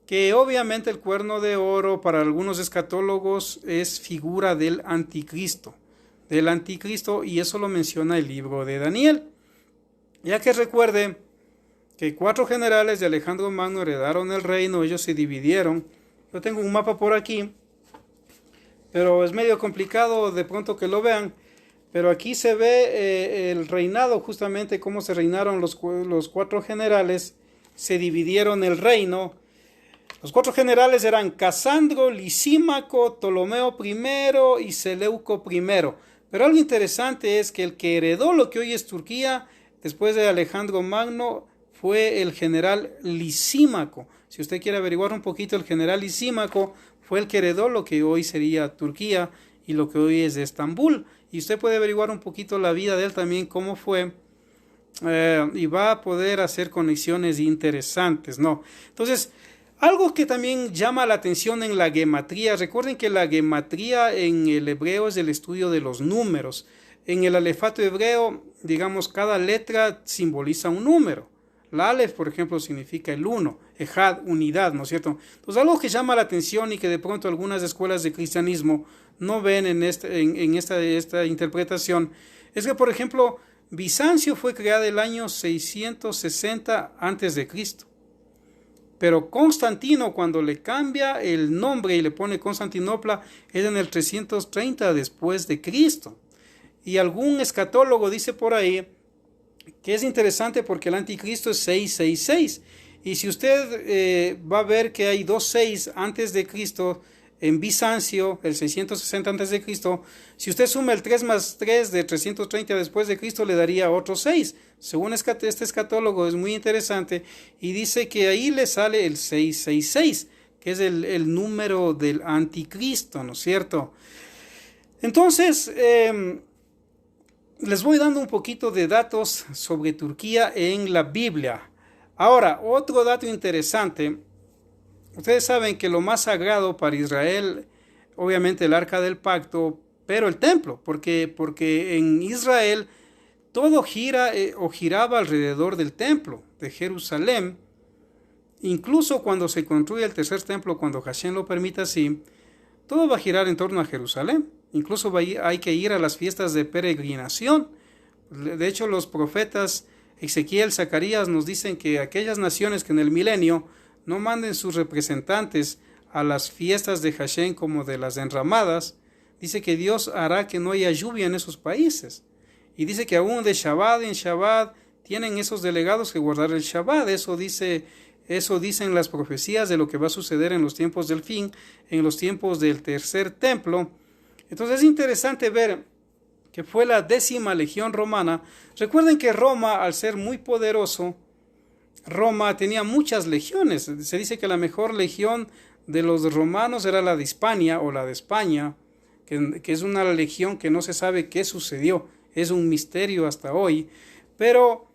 que obviamente el Cuerno de Oro para algunos escatólogos es figura del anticristo, y eso lo menciona el libro de Daniel. Ya que recuerde que 4 generales de Alejandro Magno heredaron el reino, ellos se dividieron. Yo tengo un mapa por aquí, pero es medio complicado de pronto que lo vean. Pero aquí se ve el reinado, justamente cómo se reinaron los 4 generales, se dividieron el reino. Los 4 generales eran Casandro, Lisímaco, Ptolomeo I y Seleuco I. Pero algo interesante es que el que heredó lo que hoy es Turquía, después de Alejandro Magno, fue el general Lisímaco. Si usted quiere averiguar un poquito, el general Lisímaco fue el que heredó lo que hoy sería Turquía y lo que hoy es Estambul. Y usted puede averiguar un poquito la vida de él también, cómo fue, y va a poder hacer conexiones interesantes, ¿no? Entonces, algo que también llama la atención en la gematría, recuerden que la gematría en el hebreo es el estudio de los números. En el alefato hebreo, digamos, cada letra simboliza un número. La Aleph, por ejemplo, significa el 1, Ejad, unidad, ¿no es cierto? Entonces, algo que llama la atención y que de pronto algunas escuelas de cristianismo no ven en esta interpretación, es que, por ejemplo, Bizancio fue creada el año 660 a.C., pero Constantino, cuando le cambia el nombre y le pone Constantinopla, es en el 330 después de Cristo. Y algún escatólogo dice por ahí que es interesante porque el anticristo es 666. Y si usted va a ver que hay 2 antes de Cristo en Bizancio, el 660 antes de Cristo, si usted suma el 3 más 3 de 330 después de Cristo, le daría otro 6. Según este escatólogo es muy interesante y dice que ahí le sale el 666, que es el número del anticristo, ¿no es cierto? Entonces, les voy dando un poquito de datos sobre Turquía en la Biblia. Ahora, otro dato interesante. Ustedes saben que lo más sagrado para Israel, obviamente el arca del pacto, pero el templo, porque en Israel todo gira o giraba alrededor del templo de Jerusalén. Incluso cuando se construye el tercer templo, cuando Hashem lo permita así, todo va a girar en torno a Jerusalén. Incluso hay que ir a las fiestas de peregrinación. De hecho, los profetas Ezequiel, Zacarías nos dicen que aquellas naciones que en el milenio no manden sus representantes a las fiestas de Hashem como de las enramadas, dice que Dios hará que no haya lluvia en esos países. Y dice que aún de Shabbat en Shabbat tienen esos delegados que guardar el Shabbat. Eso dicen las profecías de lo que va a suceder en los tiempos del fin, en los tiempos del tercer templo. Entonces es interesante ver que fue la 10ª legión romana. Recuerden que Roma, al ser muy poderoso, Roma tenía muchas legiones. Se dice que la mejor legión de los romanos era la de Hispania o la de España, que es una legión que no se sabe qué sucedió. Es un misterio hasta hoy. Pero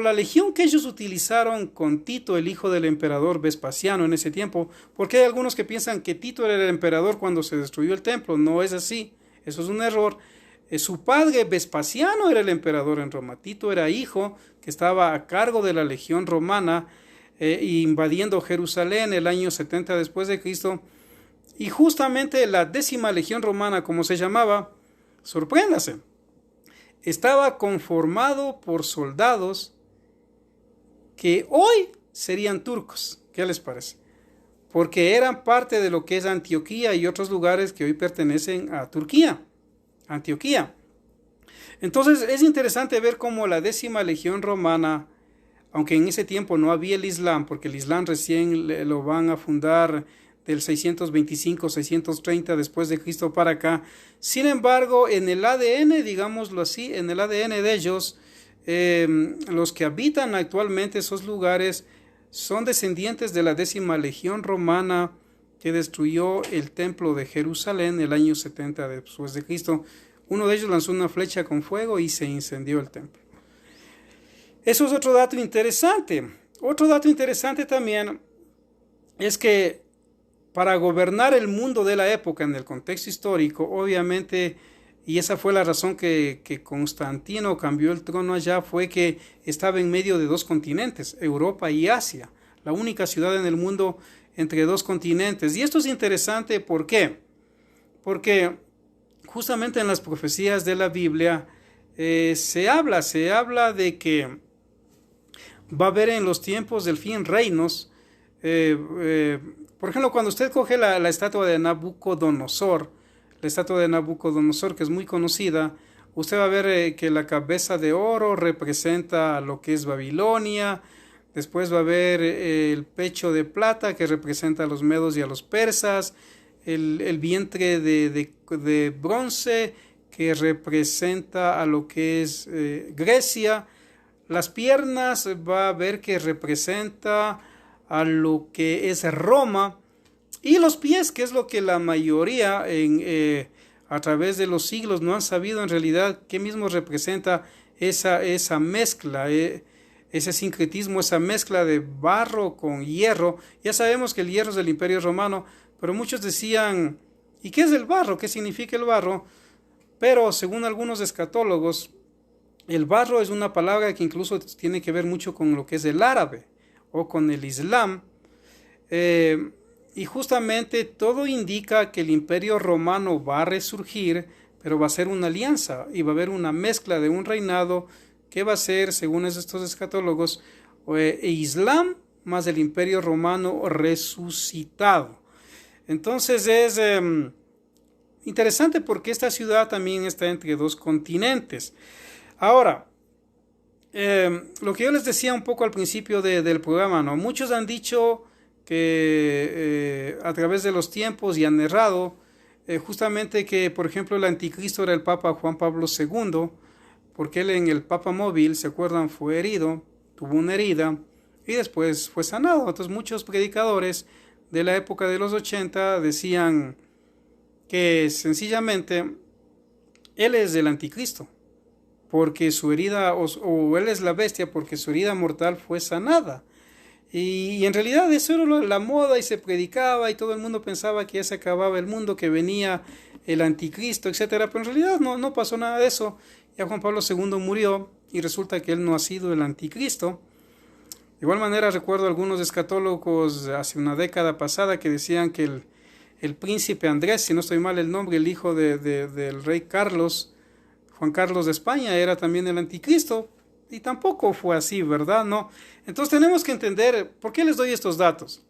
la legión que ellos utilizaron con Tito, el hijo del emperador Vespasiano en ese tiempo, porque hay algunos que piensan que Tito era el emperador cuando se destruyó el templo. No es así. Eso es un error. Su padre Vespasiano era el emperador en Roma. Tito era hijo que estaba a cargo de la legión romana, invadiendo Jerusalén el año 70 después de Cristo. Y justamente la 10ª legión romana, como se llamaba, sorpréndase, estaba conformado por soldados que hoy serían turcos. ¿Qué les parece? Porque eran parte de lo que es Antioquía y otros lugares que hoy pertenecen a Turquía, Antioquía. Entonces es interesante ver cómo la 10ª legión romana, aunque en ese tiempo no había el Islam, porque el Islam recién lo van a fundar del 625-630 después de Cristo para acá. Sin embargo, en el ADN, digámoslo así, en el ADN de ellos, los que habitan actualmente esos lugares son descendientes de la 10ª legión romana que destruyó el templo de Jerusalén en el año 70 después de Cristo. Uno de ellos lanzó una flecha con fuego y se incendió el templo. Eso es otro dato interesante. Otro dato interesante también es que para gobernar el mundo de la época en el contexto histórico, obviamente, y esa fue la razón que Constantino cambió el trono allá, fue que estaba en medio de dos continentes, Europa y Asia, la única ciudad en el mundo entre dos continentes. Y esto es interesante, ¿por qué? Porque justamente en las profecías de la Biblia se habla de que va a haber en los tiempos del fin reinos. Por ejemplo, cuando usted coge la estatua de Nabucodonosor, que es muy conocida, usted va a ver que la cabeza de oro representa lo que es Babilonia. Después va a ver el pecho de plata, que representa a los medos y a los persas. El vientre de bronce, que representa a lo que es Grecia. Las piernas va a ver que representa a lo que es Roma. Y los pies, que es lo que la mayoría a través de los siglos no han sabido en realidad qué mismo representa esa mezcla, ese sincretismo, esa mezcla de barro con hierro. Ya sabemos que el hierro es del Imperio Romano, pero muchos decían, ¿y qué es el barro? ¿Qué significa el barro? Pero según algunos escatólogos, el barro es una palabra que incluso tiene que ver mucho con lo que es el árabe o con el Islam. Y justamente todo indica que el Imperio Romano va a resurgir, pero va a ser una alianza y va a haber una mezcla de un reinado que va a ser, según estos escatólogos, Islam más el Imperio Romano resucitado. Entonces es interesante porque esta ciudad también está entre dos continentes. Ahora, lo que yo les decía un poco al principio del programa, ¿no? Muchos han dicho que a través de los tiempos y han errado, justamente que, por ejemplo, el anticristo era el Papa Juan Pablo II, porque él en el Papa Móvil, ¿se acuerdan? Fue herido, tuvo una herida y después fue sanado. Entonces muchos predicadores de la época de los 80 decían que sencillamente él es el anticristo, porque su herida, o él es la bestia, porque su herida mortal fue sanada. Y en realidad eso era la moda y se predicaba y todo el mundo pensaba que ya se acababa el mundo, que venía el anticristo, etcétera. Pero en realidad no pasó nada de eso. Ya Juan Pablo II murió y resulta que él no ha sido el anticristo. De igual manera recuerdo algunos escatólogos hace una década pasada que decían que el príncipe Andrés, si no estoy mal el nombre, el hijo del rey Carlos, Juan Carlos de España, era también el anticristo. Y tampoco fue así, ¿verdad? No. Entonces tenemos que entender, ¿por qué les doy estos datos?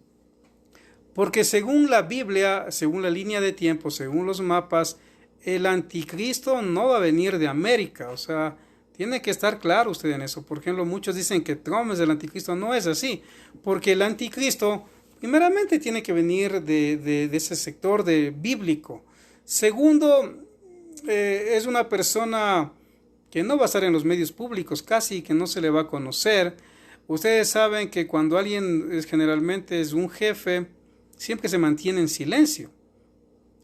Porque según la Biblia, según la línea de tiempo, según los mapas, el anticristo no va a venir de América. O sea, tiene que estar claro usted en eso. Por ejemplo, muchos dicen que Trump es el anticristo. No es así. Porque el anticristo, primeramente, tiene que venir de ese sector bíblico. Segundo, es una persona que no va a estar en los medios públicos casi, que no se le va a conocer. Ustedes saben que cuando alguien generalmente es un jefe, siempre se mantiene en silencio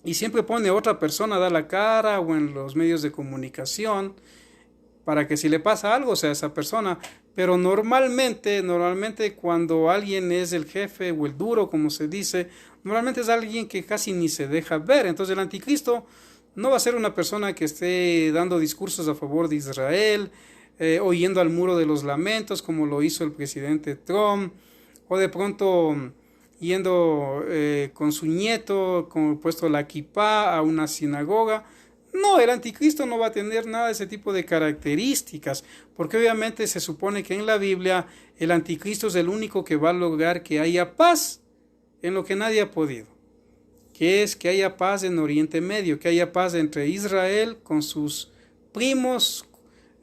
y siempre pone a otra persona a dar la cara o en los medios de comunicación para que si le pasa algo sea esa persona. Pero normalmente cuando alguien es el jefe o el duro, como se dice, normalmente es alguien que casi ni se deja ver. Entonces el anticristo no va a ser una persona que esté dando discursos a favor de Israel, o yendo al muro de los lamentos como lo hizo el presidente Trump, o de pronto yendo con su nieto, como puesto la kipá, a una sinagoga. No, el anticristo no va a tener nada de ese tipo de características, porque obviamente se supone que en la Biblia el anticristo es el único que va a lograr que haya paz en lo que nadie ha podido, que es que haya paz en Oriente Medio, que haya paz entre Israel con sus primos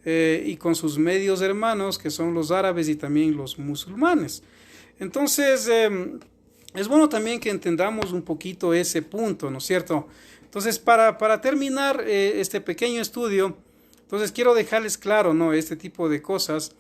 y con sus medios hermanos, que son los árabes y también los musulmanes. Entonces, es bueno también que entendamos un poquito ese punto, ¿no es cierto? Entonces, para terminar este pequeño estudio, entonces quiero dejarles claro, ¿no?, este tipo de cosas.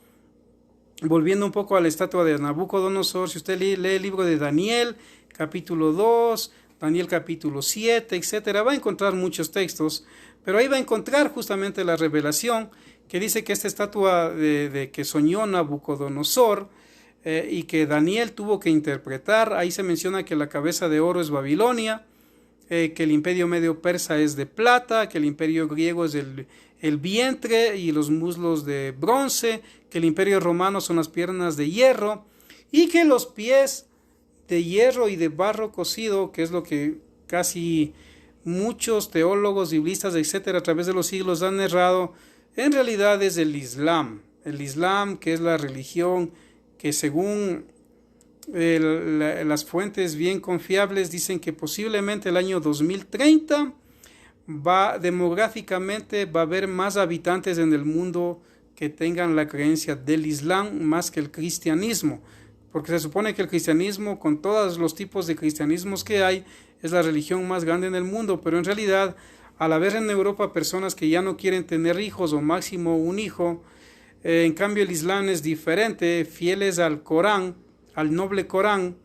Volviendo un poco a la estatua de Nabucodonosor, si usted lee el libro de Daniel, capítulo 2, Daniel capítulo 7, etcétera, va a encontrar muchos textos, pero ahí va a encontrar justamente la revelación que dice que esta estatua de que soñó Nabucodonosor y que Daniel tuvo que interpretar, ahí se menciona que la cabeza de oro es Babilonia, que el imperio medio persa es de plata, que el imperio griego es el vientre y los muslos de bronce, que el imperio romano son las piernas de hierro y que los pies de hierro y de barro cocido, que es lo que casi muchos teólogos, biblistas, etcétera, a través de los siglos han narrado, en realidad es el Islam. El Islam, que es la religión que según las fuentes bien confiables dicen que posiblemente el año 2030 demográficamente va a haber más habitantes en el mundo que tengan la creencia del Islam más que el cristianismo, porque se supone que el cristianismo, con todos los tipos de cristianismos que hay, es la religión más grande en el mundo, pero en realidad al haber en Europa personas que ya no quieren tener hijos o máximo un hijo, en cambio el Islam es diferente, fieles al Corán, al noble Corán,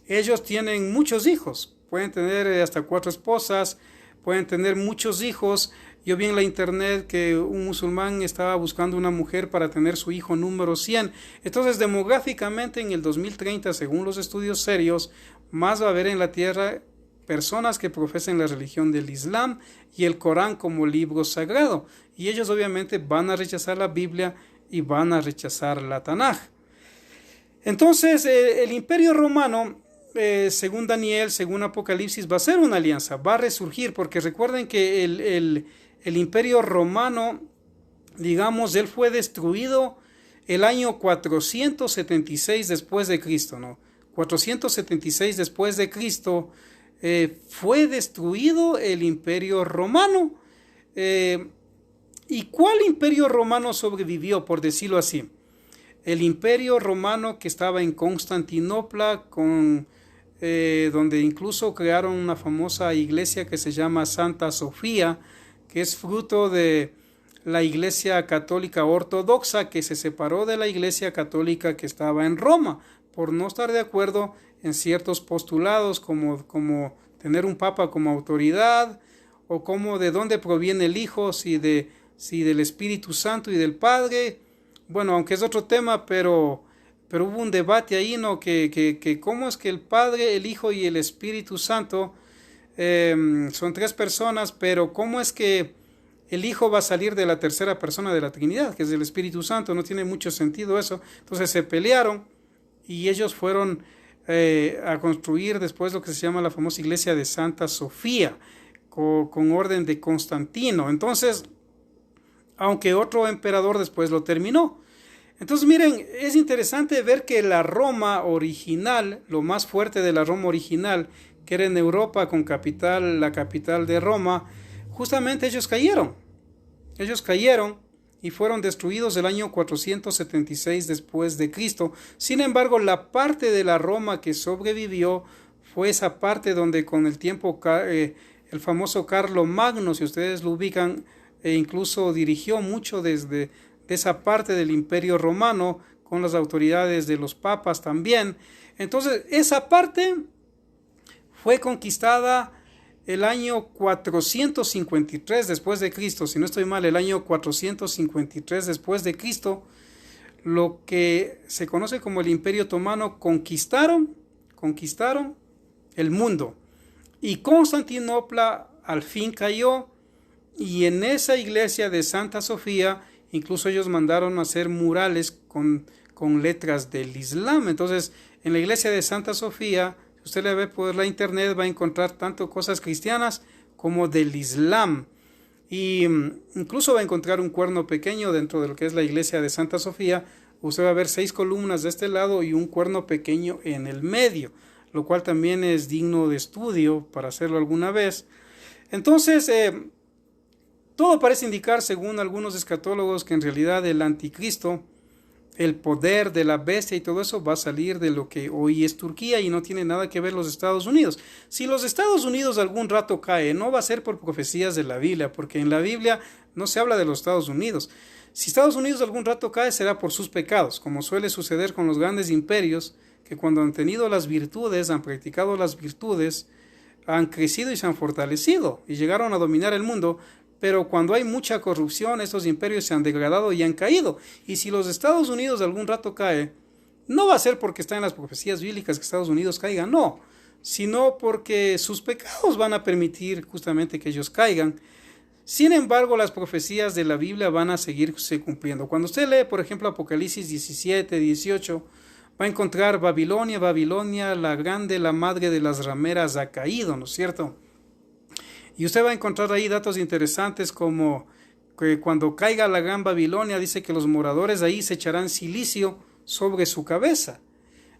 ellos tienen muchos hijos, pueden tener hasta 4 esposas, pueden tener muchos hijos. Yo vi en la internet que un musulmán estaba buscando una mujer para tener su hijo número 100. Entonces, demográficamente en el 2030, según los estudios serios, más va a haber en la tierra personas que profesen la religión del Islam y el Corán como libro sagrado. Y ellos obviamente van a rechazar la Biblia y van a rechazar la Tanaj. Entonces, el Imperio Romano, según Daniel, según Apocalipsis, va a ser una alianza, va a resurgir, porque recuerden que el Imperio Romano, digamos, él fue destruido el año 476 después de Cristo, ¿no? 476 después de Cristo fue destruido el Imperio Romano. ¿Y cuál Imperio Romano sobrevivió, por decirlo así? El Imperio Romano que estaba en Constantinopla, donde incluso crearon una famosa iglesia que se llama Santa Sofía, que es fruto de la Iglesia Católica Ortodoxa, que se separó de la Iglesia Católica que estaba en Roma, por no estar de acuerdo en ciertos postulados, como tener un papa como autoridad, o como de dónde proviene el Hijo, si del Espíritu Santo y del Padre. Bueno, aunque es otro tema, pero hubo un debate ahí, ¿no? Que cómo es que el Padre, el Hijo y el Espíritu Santo son 3 personas, pero cómo es que el Hijo va a salir de la tercera persona de la Trinidad, que es el Espíritu Santo. No tiene mucho sentido eso. Entonces se pelearon y ellos fueron a construir después lo que se llama la famosa iglesia de Santa Sofía, con orden de Constantino. Entonces, aunque otro emperador después lo terminó. Entonces, miren, es interesante ver que la Roma original, lo más fuerte de la Roma original, que era en Europa con la capital de Roma, justamente ellos cayeron y fueron destruidos el año 476 después de Cristo. Sin embargo, la parte de la Roma que sobrevivió fue esa parte donde con el tiempo el famoso Carlomagno, si ustedes lo ubican, incluso dirigió mucho desde esa parte del Imperio Romano, con las autoridades de los papas también. Entonces, esa parte fue conquistada el año 453 después de Cristo, si no estoy mal, el año 453 después de Cristo, lo que se conoce como el Imperio Otomano, conquistaron el mundo. Y Constantinopla al fin cayó, y en esa iglesia de Santa Sofía, incluso ellos mandaron a hacer murales con letras del Islam. Entonces, en la iglesia de Santa Sofía, si usted le ve por la internet, va a encontrar tanto cosas cristianas como del Islam. Y incluso va a encontrar un cuerno pequeño dentro de lo que es la iglesia de Santa Sofía. Usted va a ver 6 columnas de este lado y un cuerno pequeño en el medio, lo cual también es digno de estudio para hacerlo alguna vez. Entonces, todo parece indicar, según algunos escatólogos, que en realidad el anticristo, el poder de la bestia y todo eso va a salir de lo que hoy es Turquía y no tiene nada que ver los Estados Unidos. Si los Estados Unidos algún rato cae, no va a ser por profecías de la Biblia, porque en la Biblia no se habla de los Estados Unidos. Si Estados Unidos algún rato cae, será por sus pecados, como suele suceder con los grandes imperios, que cuando han tenido las virtudes, han practicado las virtudes, han crecido y se han fortalecido y llegaron a dominar el mundo. Pero cuando hay mucha corrupción, estos imperios se han degradado y han caído. Y si los Estados Unidos algún rato cae, no va a ser porque está en las profecías bíblicas que Estados Unidos caiga, no, sino porque sus pecados van a permitir justamente que ellos caigan. Sin embargo, las profecías de la Biblia van a seguirse cumpliendo. Cuando usted lee, por ejemplo, Apocalipsis 17, 18, va a encontrar Babilonia, Babilonia, la grande, la madre de las rameras ha caído, ¿no es cierto? Y usted va a encontrar ahí datos interesantes como que cuando caiga la gran Babilonia, dice que los moradores ahí se echarán silicio sobre su cabeza.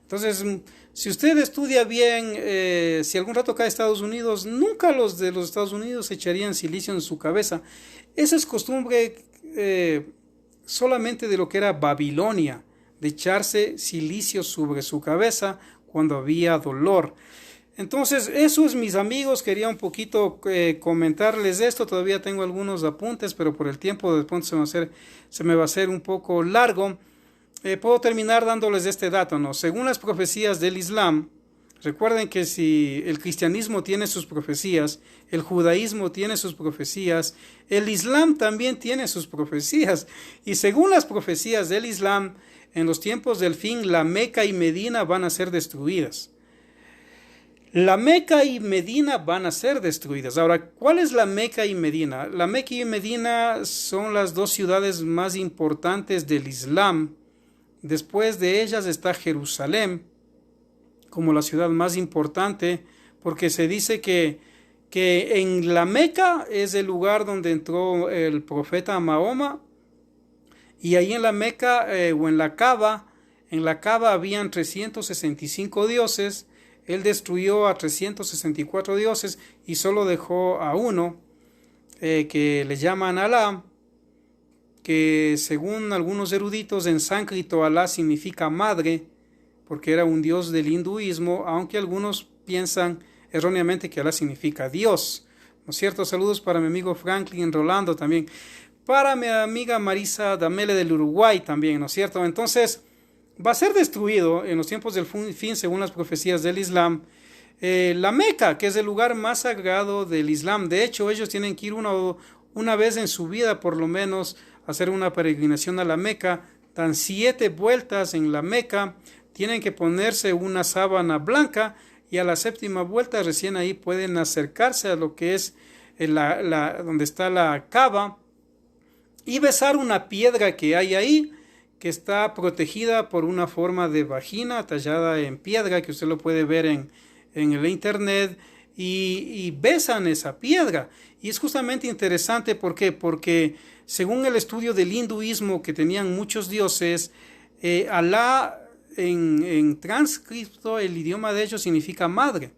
Entonces, si usted estudia bien, si algún rato cae Estados Unidos, nunca los de los Estados Unidos echarían silicio en su cabeza. Esa es costumbre solamente de lo que era Babilonia, de echarse silicio sobre su cabeza cuando había dolor. Entonces, eso es, mis amigos, quería un poquito comentarles esto. Todavía tengo algunos apuntes, pero por el tiempo de pronto se me va a hacer un poco largo. Puedo terminar dándoles este dato, ¿no? Según las profecías del Islam, recuerden que si el cristianismo tiene sus profecías, el judaísmo tiene sus profecías, el Islam también tiene sus profecías. Y según las profecías del Islam, en los tiempos del fin, la Meca y Medina van a ser destruidas. La Meca y Medina van a ser destruidas. Ahora, ¿cuál es la Meca y Medina? La Meca y Medina son las dos ciudades más importantes del Islam. Después de ellas está Jerusalén, como la ciudad más importante, porque se dice que en la Meca es el lugar donde entró el profeta Mahoma, y ahí en la Meca o en la Kaaba habían 365 dioses. Él destruyó a 364 dioses y solo dejó a uno, que le llaman Alá, que según algunos eruditos en sánscrito Alá significa madre, porque era un dios del hinduismo, aunque algunos piensan erróneamente que Alá significa Dios, ¿no es cierto? Saludos para mi amigo Franklin Rolando también, para mi amiga Marisa Damele del Uruguay también, ¿no es cierto? Entonces, va a ser destruido en los tiempos del fin, según las profecías del Islam, la Meca, que es el lugar más sagrado del Islam. De hecho, ellos tienen que ir una vez en su vida, por lo menos, a hacer una peregrinación a la Meca. Dan 7 vueltas en la Meca, tienen que ponerse una sábana blanca y a la 7ª vuelta recién ahí pueden acercarse a lo que es donde está la Kaaba y besar una piedra que hay ahí, que está protegida por una forma de vagina tallada en piedra, que usted lo puede ver en el internet, y besan esa piedra. Y es justamente interesante, ¿por qué? Porque según el estudio del hinduismo, que tenían muchos dioses, Alá en transcripto, el idioma de ellos significa madre,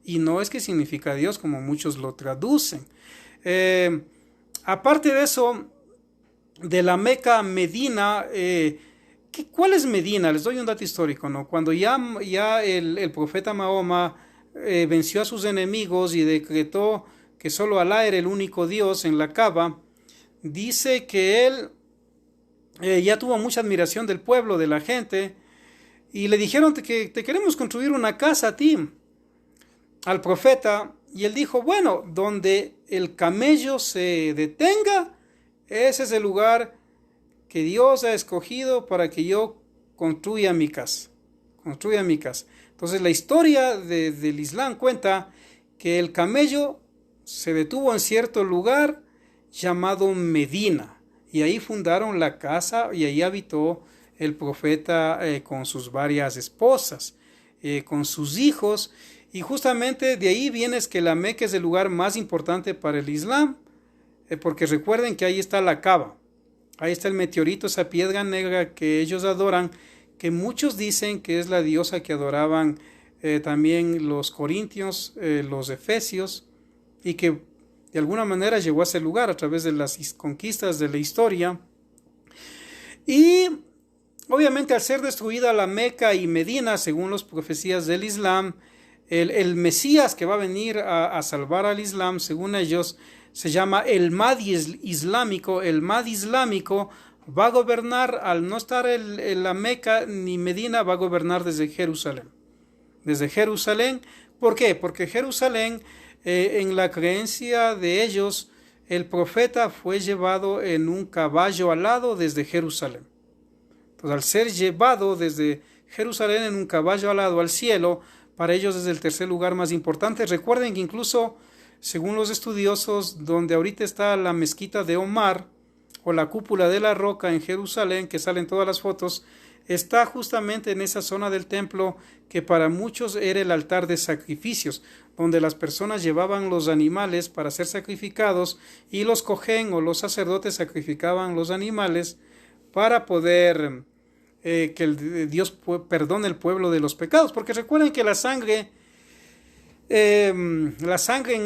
y no es que significa Dios como muchos lo traducen. Aparte de eso, de la Meca a Medina, ¿cuál es Medina? Les doy un dato histórico, ¿no? Cuando ya el profeta Mahoma venció a sus enemigos y decretó que solo Alá era el único Dios en la Kaaba, dice que él ya tuvo mucha admiración del pueblo, de la gente, y le dijeron que te queremos construir una casa a ti, al profeta, y él dijo, bueno, donde el camello se detenga, ese es el lugar que Dios ha escogido para que yo construya mi casa. Entonces la historia del Islam cuenta que el camello se detuvo en cierto lugar llamado Medina, y ahí fundaron la casa y ahí habitó el profeta con sus varias esposas, con sus hijos, Y justamente de ahí viene es que la Meca es el lugar más importante para el Islam, porque recuerden que ahí está la Kaaba, ahí está el meteorito, esa piedra negra que ellos adoran, que muchos dicen que es la diosa que adoraban también los corintios, los efesios, y que de alguna manera llegó a ese lugar a través de las conquistas de la historia. Y obviamente al ser destruida la Meca y Medina, según las profecías del Islam, el Mesías que va a venir a salvar al Islam, según ellos, se llama el Mahdi islámico. El Mahdi islámico va a gobernar, al no estar en la Meca ni Medina, va a gobernar desde Jerusalén. Desde Jerusalén. ¿Por qué? Porque Jerusalén, en la creencia de ellos, el profeta fue llevado en un caballo alado desde Jerusalén. Entonces, al ser llevado desde Jerusalén en un caballo alado al cielo, para ellos es el tercer lugar más importante. Recuerden que incluso, según los estudiosos, donde ahorita está la mezquita de Omar, o la cúpula de la roca en Jerusalén, que salen todas las fotos, está justamente en esa zona del templo que para muchos era el altar de sacrificios, donde las personas llevaban los animales para ser sacrificados y los cojén o los sacerdotes sacrificaban los animales para poder que Dios perdone el pueblo de los pecados, porque recuerden que la sangre en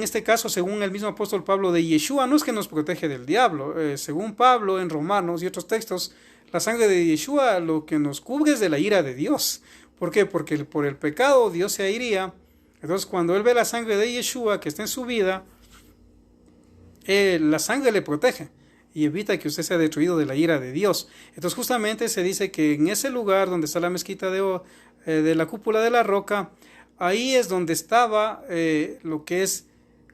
este caso, según el mismo apóstol Pablo de Yeshua, no es que nos protege del diablo. Según Pablo en Romanos y otros textos, la sangre de Yeshua lo que nos cubre es de la ira de Dios. ¿Por qué? Porque por el pecado Dios se airía. Entonces cuando él ve la sangre de Yeshua que está en su vida, la sangre le protege y evita que usted sea destruido de la ira de Dios. Entonces justamente se dice que en ese lugar donde está la mezquita de la cúpula de la roca, ahí es donde estaba lo que es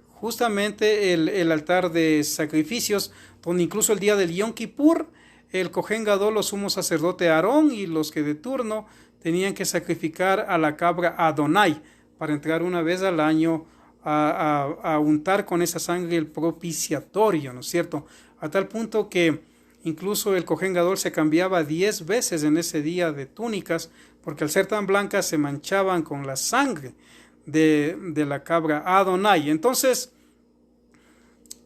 justamente el altar de sacrificios, donde incluso el día del Yom Kippur, el Cohen Gadol, o sumo sacerdote Aarón y los que de turno tenían que sacrificar a la cabra Adonai para entrar una vez al año a untar con esa sangre el propiciatorio, ¿no es cierto? A tal punto que incluso el Cohen Gadol se cambiaba 10 veces en ese día de túnicas, porque al ser tan blancas se manchaban con la sangre de la cabra Adonai. Entonces,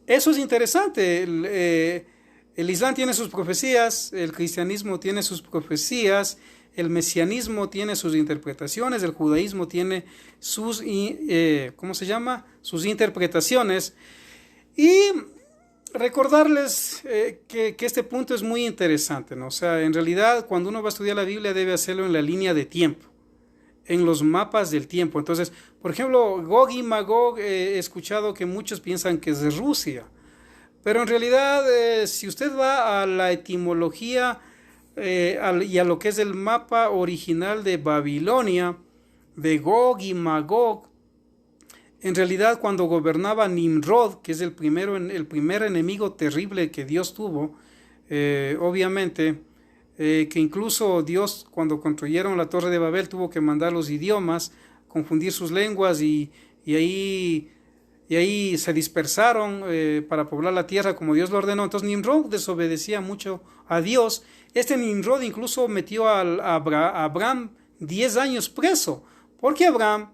eso es interesante. El Islam tiene sus profecías, el cristianismo tiene sus profecías, el mesianismo tiene sus interpretaciones, el judaísmo tiene sus, sus interpretaciones. Y recordarles que este punto es muy interesante, ¿no? O sea, en realidad cuando uno va a estudiar la Biblia debe hacerlo en la línea de tiempo, en los mapas del tiempo. Entonces, por ejemplo, Gog y Magog, he escuchado que muchos piensan que es de Rusia, pero en realidad si usted va a la etimología y a lo que es el mapa original de Babilonia, de Gog y Magog, en realidad cuando gobernaba Nimrod, que es el primer enemigo terrible que Dios tuvo, obviamente, que incluso Dios cuando construyeron la Torre de Babel tuvo que mandar los idiomas, confundir sus lenguas y ahí se dispersaron para poblar la tierra como Dios lo ordenó. Entonces Nimrod desobedecía mucho a Dios. Este Nimrod incluso metió a Abraham 10 años preso, porque Abraham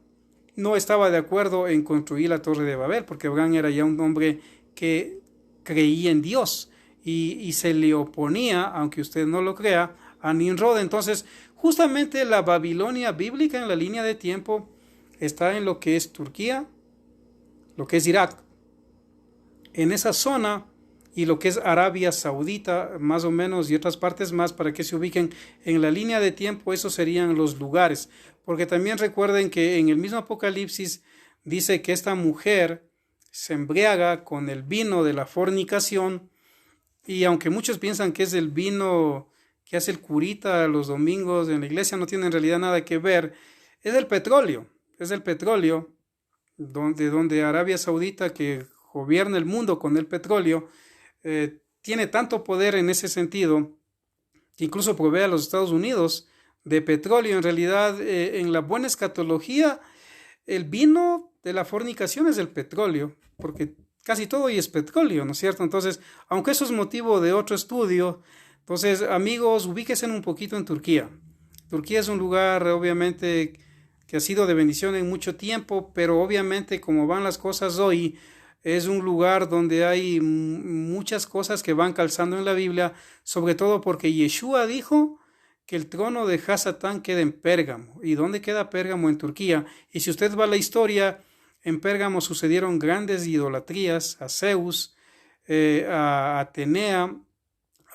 no estaba de acuerdo en construir la Torre de Babel, porque Abraham era ya un hombre que creía en Dios y se le oponía, aunque usted no lo crea, a Nimrod. Entonces, justamente la Babilonia bíblica en la línea de tiempo está en lo que es Turquía, lo que es Irak, en esa zona, y lo que es Arabia Saudita, más o menos, y otras partes más, para que se ubiquen en la línea de tiempo. Esos serían los lugares, porque también recuerden que en el mismo Apocalipsis dice que esta mujer se embriaga con el vino de la fornicación, y aunque muchos piensan que es el vino que hace el curita los domingos en la iglesia, no tiene en realidad nada que ver. Es el petróleo donde Arabia Saudita, que gobierna el mundo con el petróleo, tiene tanto poder en ese sentido que incluso provee a los Estados Unidos de petróleo. En realidad, en la buena escatología, el vino de la fornicación es el petróleo, porque casi todo hoy es petróleo, ¿no es cierto? Entonces, aunque eso es motivo de otro estudio, entonces, amigos, ubíquense un poquito en Turquía. Turquía es un lugar, obviamente, que ha sido de bendición en mucho tiempo, pero obviamente como van las cosas hoy, es un lugar donde hay muchas cosas que van calzando en la Biblia, sobre todo porque Yeshua dijo que el trono de Hasatán queda en Pérgamo. ¿Y dónde queda Pérgamo? En Turquía. Y si usted va a la historia, en Pérgamo sucedieron grandes idolatrías a Zeus, a Atenea,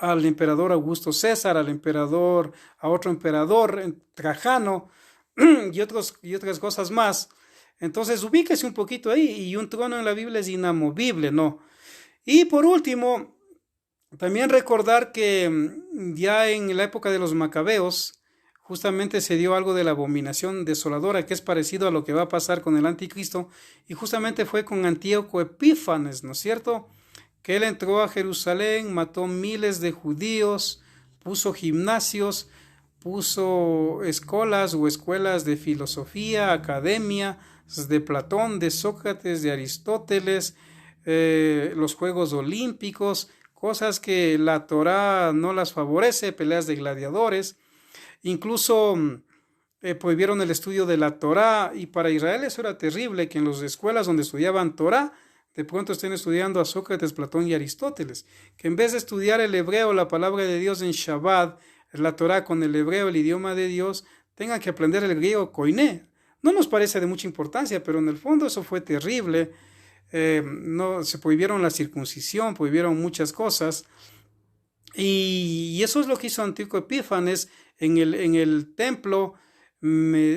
al emperador Augusto César, a otro emperador, Trajano, y otras cosas más. Entonces ubíquese un poquito ahí, y un trono en la Biblia es inamovible, ¿no? Y por último, también recordar que ya en la época de los macabeos, justamente se dio algo de la abominación desoladora, que es parecido a lo que va a pasar con el anticristo, y justamente fue con Antíoco Epífanes, ¿no es cierto?, que él entró a Jerusalén, mató miles de judíos, puso gimnasios, puso escuelas o escuelas de filosofía, academia, de Platón, de Sócrates, de Aristóteles, los Juegos Olímpicos, cosas que la Torá no las favorece, peleas de gladiadores, incluso prohibieron el estudio de la Torá, y para Israel eso era terrible, que en las escuelas donde estudiaban Torá, de pronto estén estudiando a Sócrates, Platón y Aristóteles, que en vez de estudiar el hebreo, la palabra de Dios en Shabbat, la Torá con el hebreo, el idioma de Dios, tengan que aprender el griego koiné. No nos parece de mucha importancia, pero en el fondo eso fue terrible. No, se prohibieron la circuncisión, prohibieron muchas cosas, y eso es lo que hizo Antíoco Epífanes en el templo.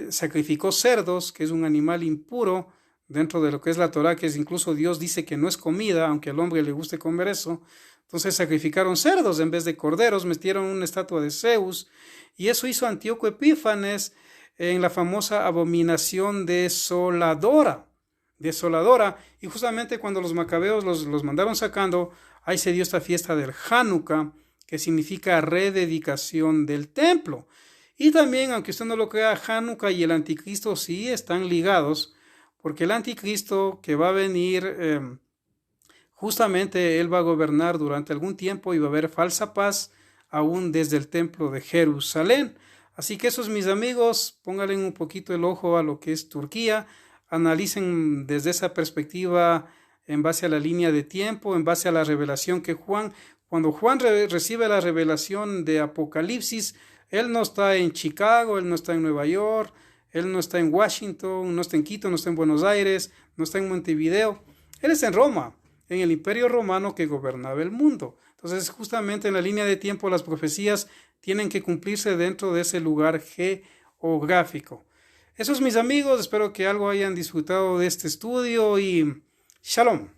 Sacrificó cerdos, que es un animal impuro dentro de lo que es la Torá, que es incluso Dios dice que no es comida, aunque al hombre le guste comer eso. Entonces sacrificaron cerdos en vez de corderos, metieron una estatua de Zeus, y eso hizo Antíoco Epífanes en la famosa abominación desoladora, y justamente cuando los macabeos los mandaron sacando, ahí se dio esta fiesta del Hanukkah, que significa rededicación del templo. Y también, aunque usted no lo crea, Hanukkah y el anticristo sí están ligados, porque el anticristo que va a venir, justamente él va a gobernar durante algún tiempo y va a haber falsa paz aún desde el templo de Jerusalén. Así que esos, mis amigos, pónganle un poquito el ojo a lo que es Turquía, analicen desde esa perspectiva en base a la línea de tiempo, en base a la revelación que cuando Juan recibe la revelación de Apocalipsis, él no está en Chicago, él no está en Nueva York, él no está en Washington, no está en Quito, no está en Buenos Aires, no está en Montevideo, él está en Roma, en el Imperio Romano que gobernaba el mundo. Entonces, justamente en la línea de tiempo, las profecías tienen que cumplirse dentro de ese lugar geográfico. Eso es, mis amigos, espero que algo hayan disfrutado de este estudio y Shalom.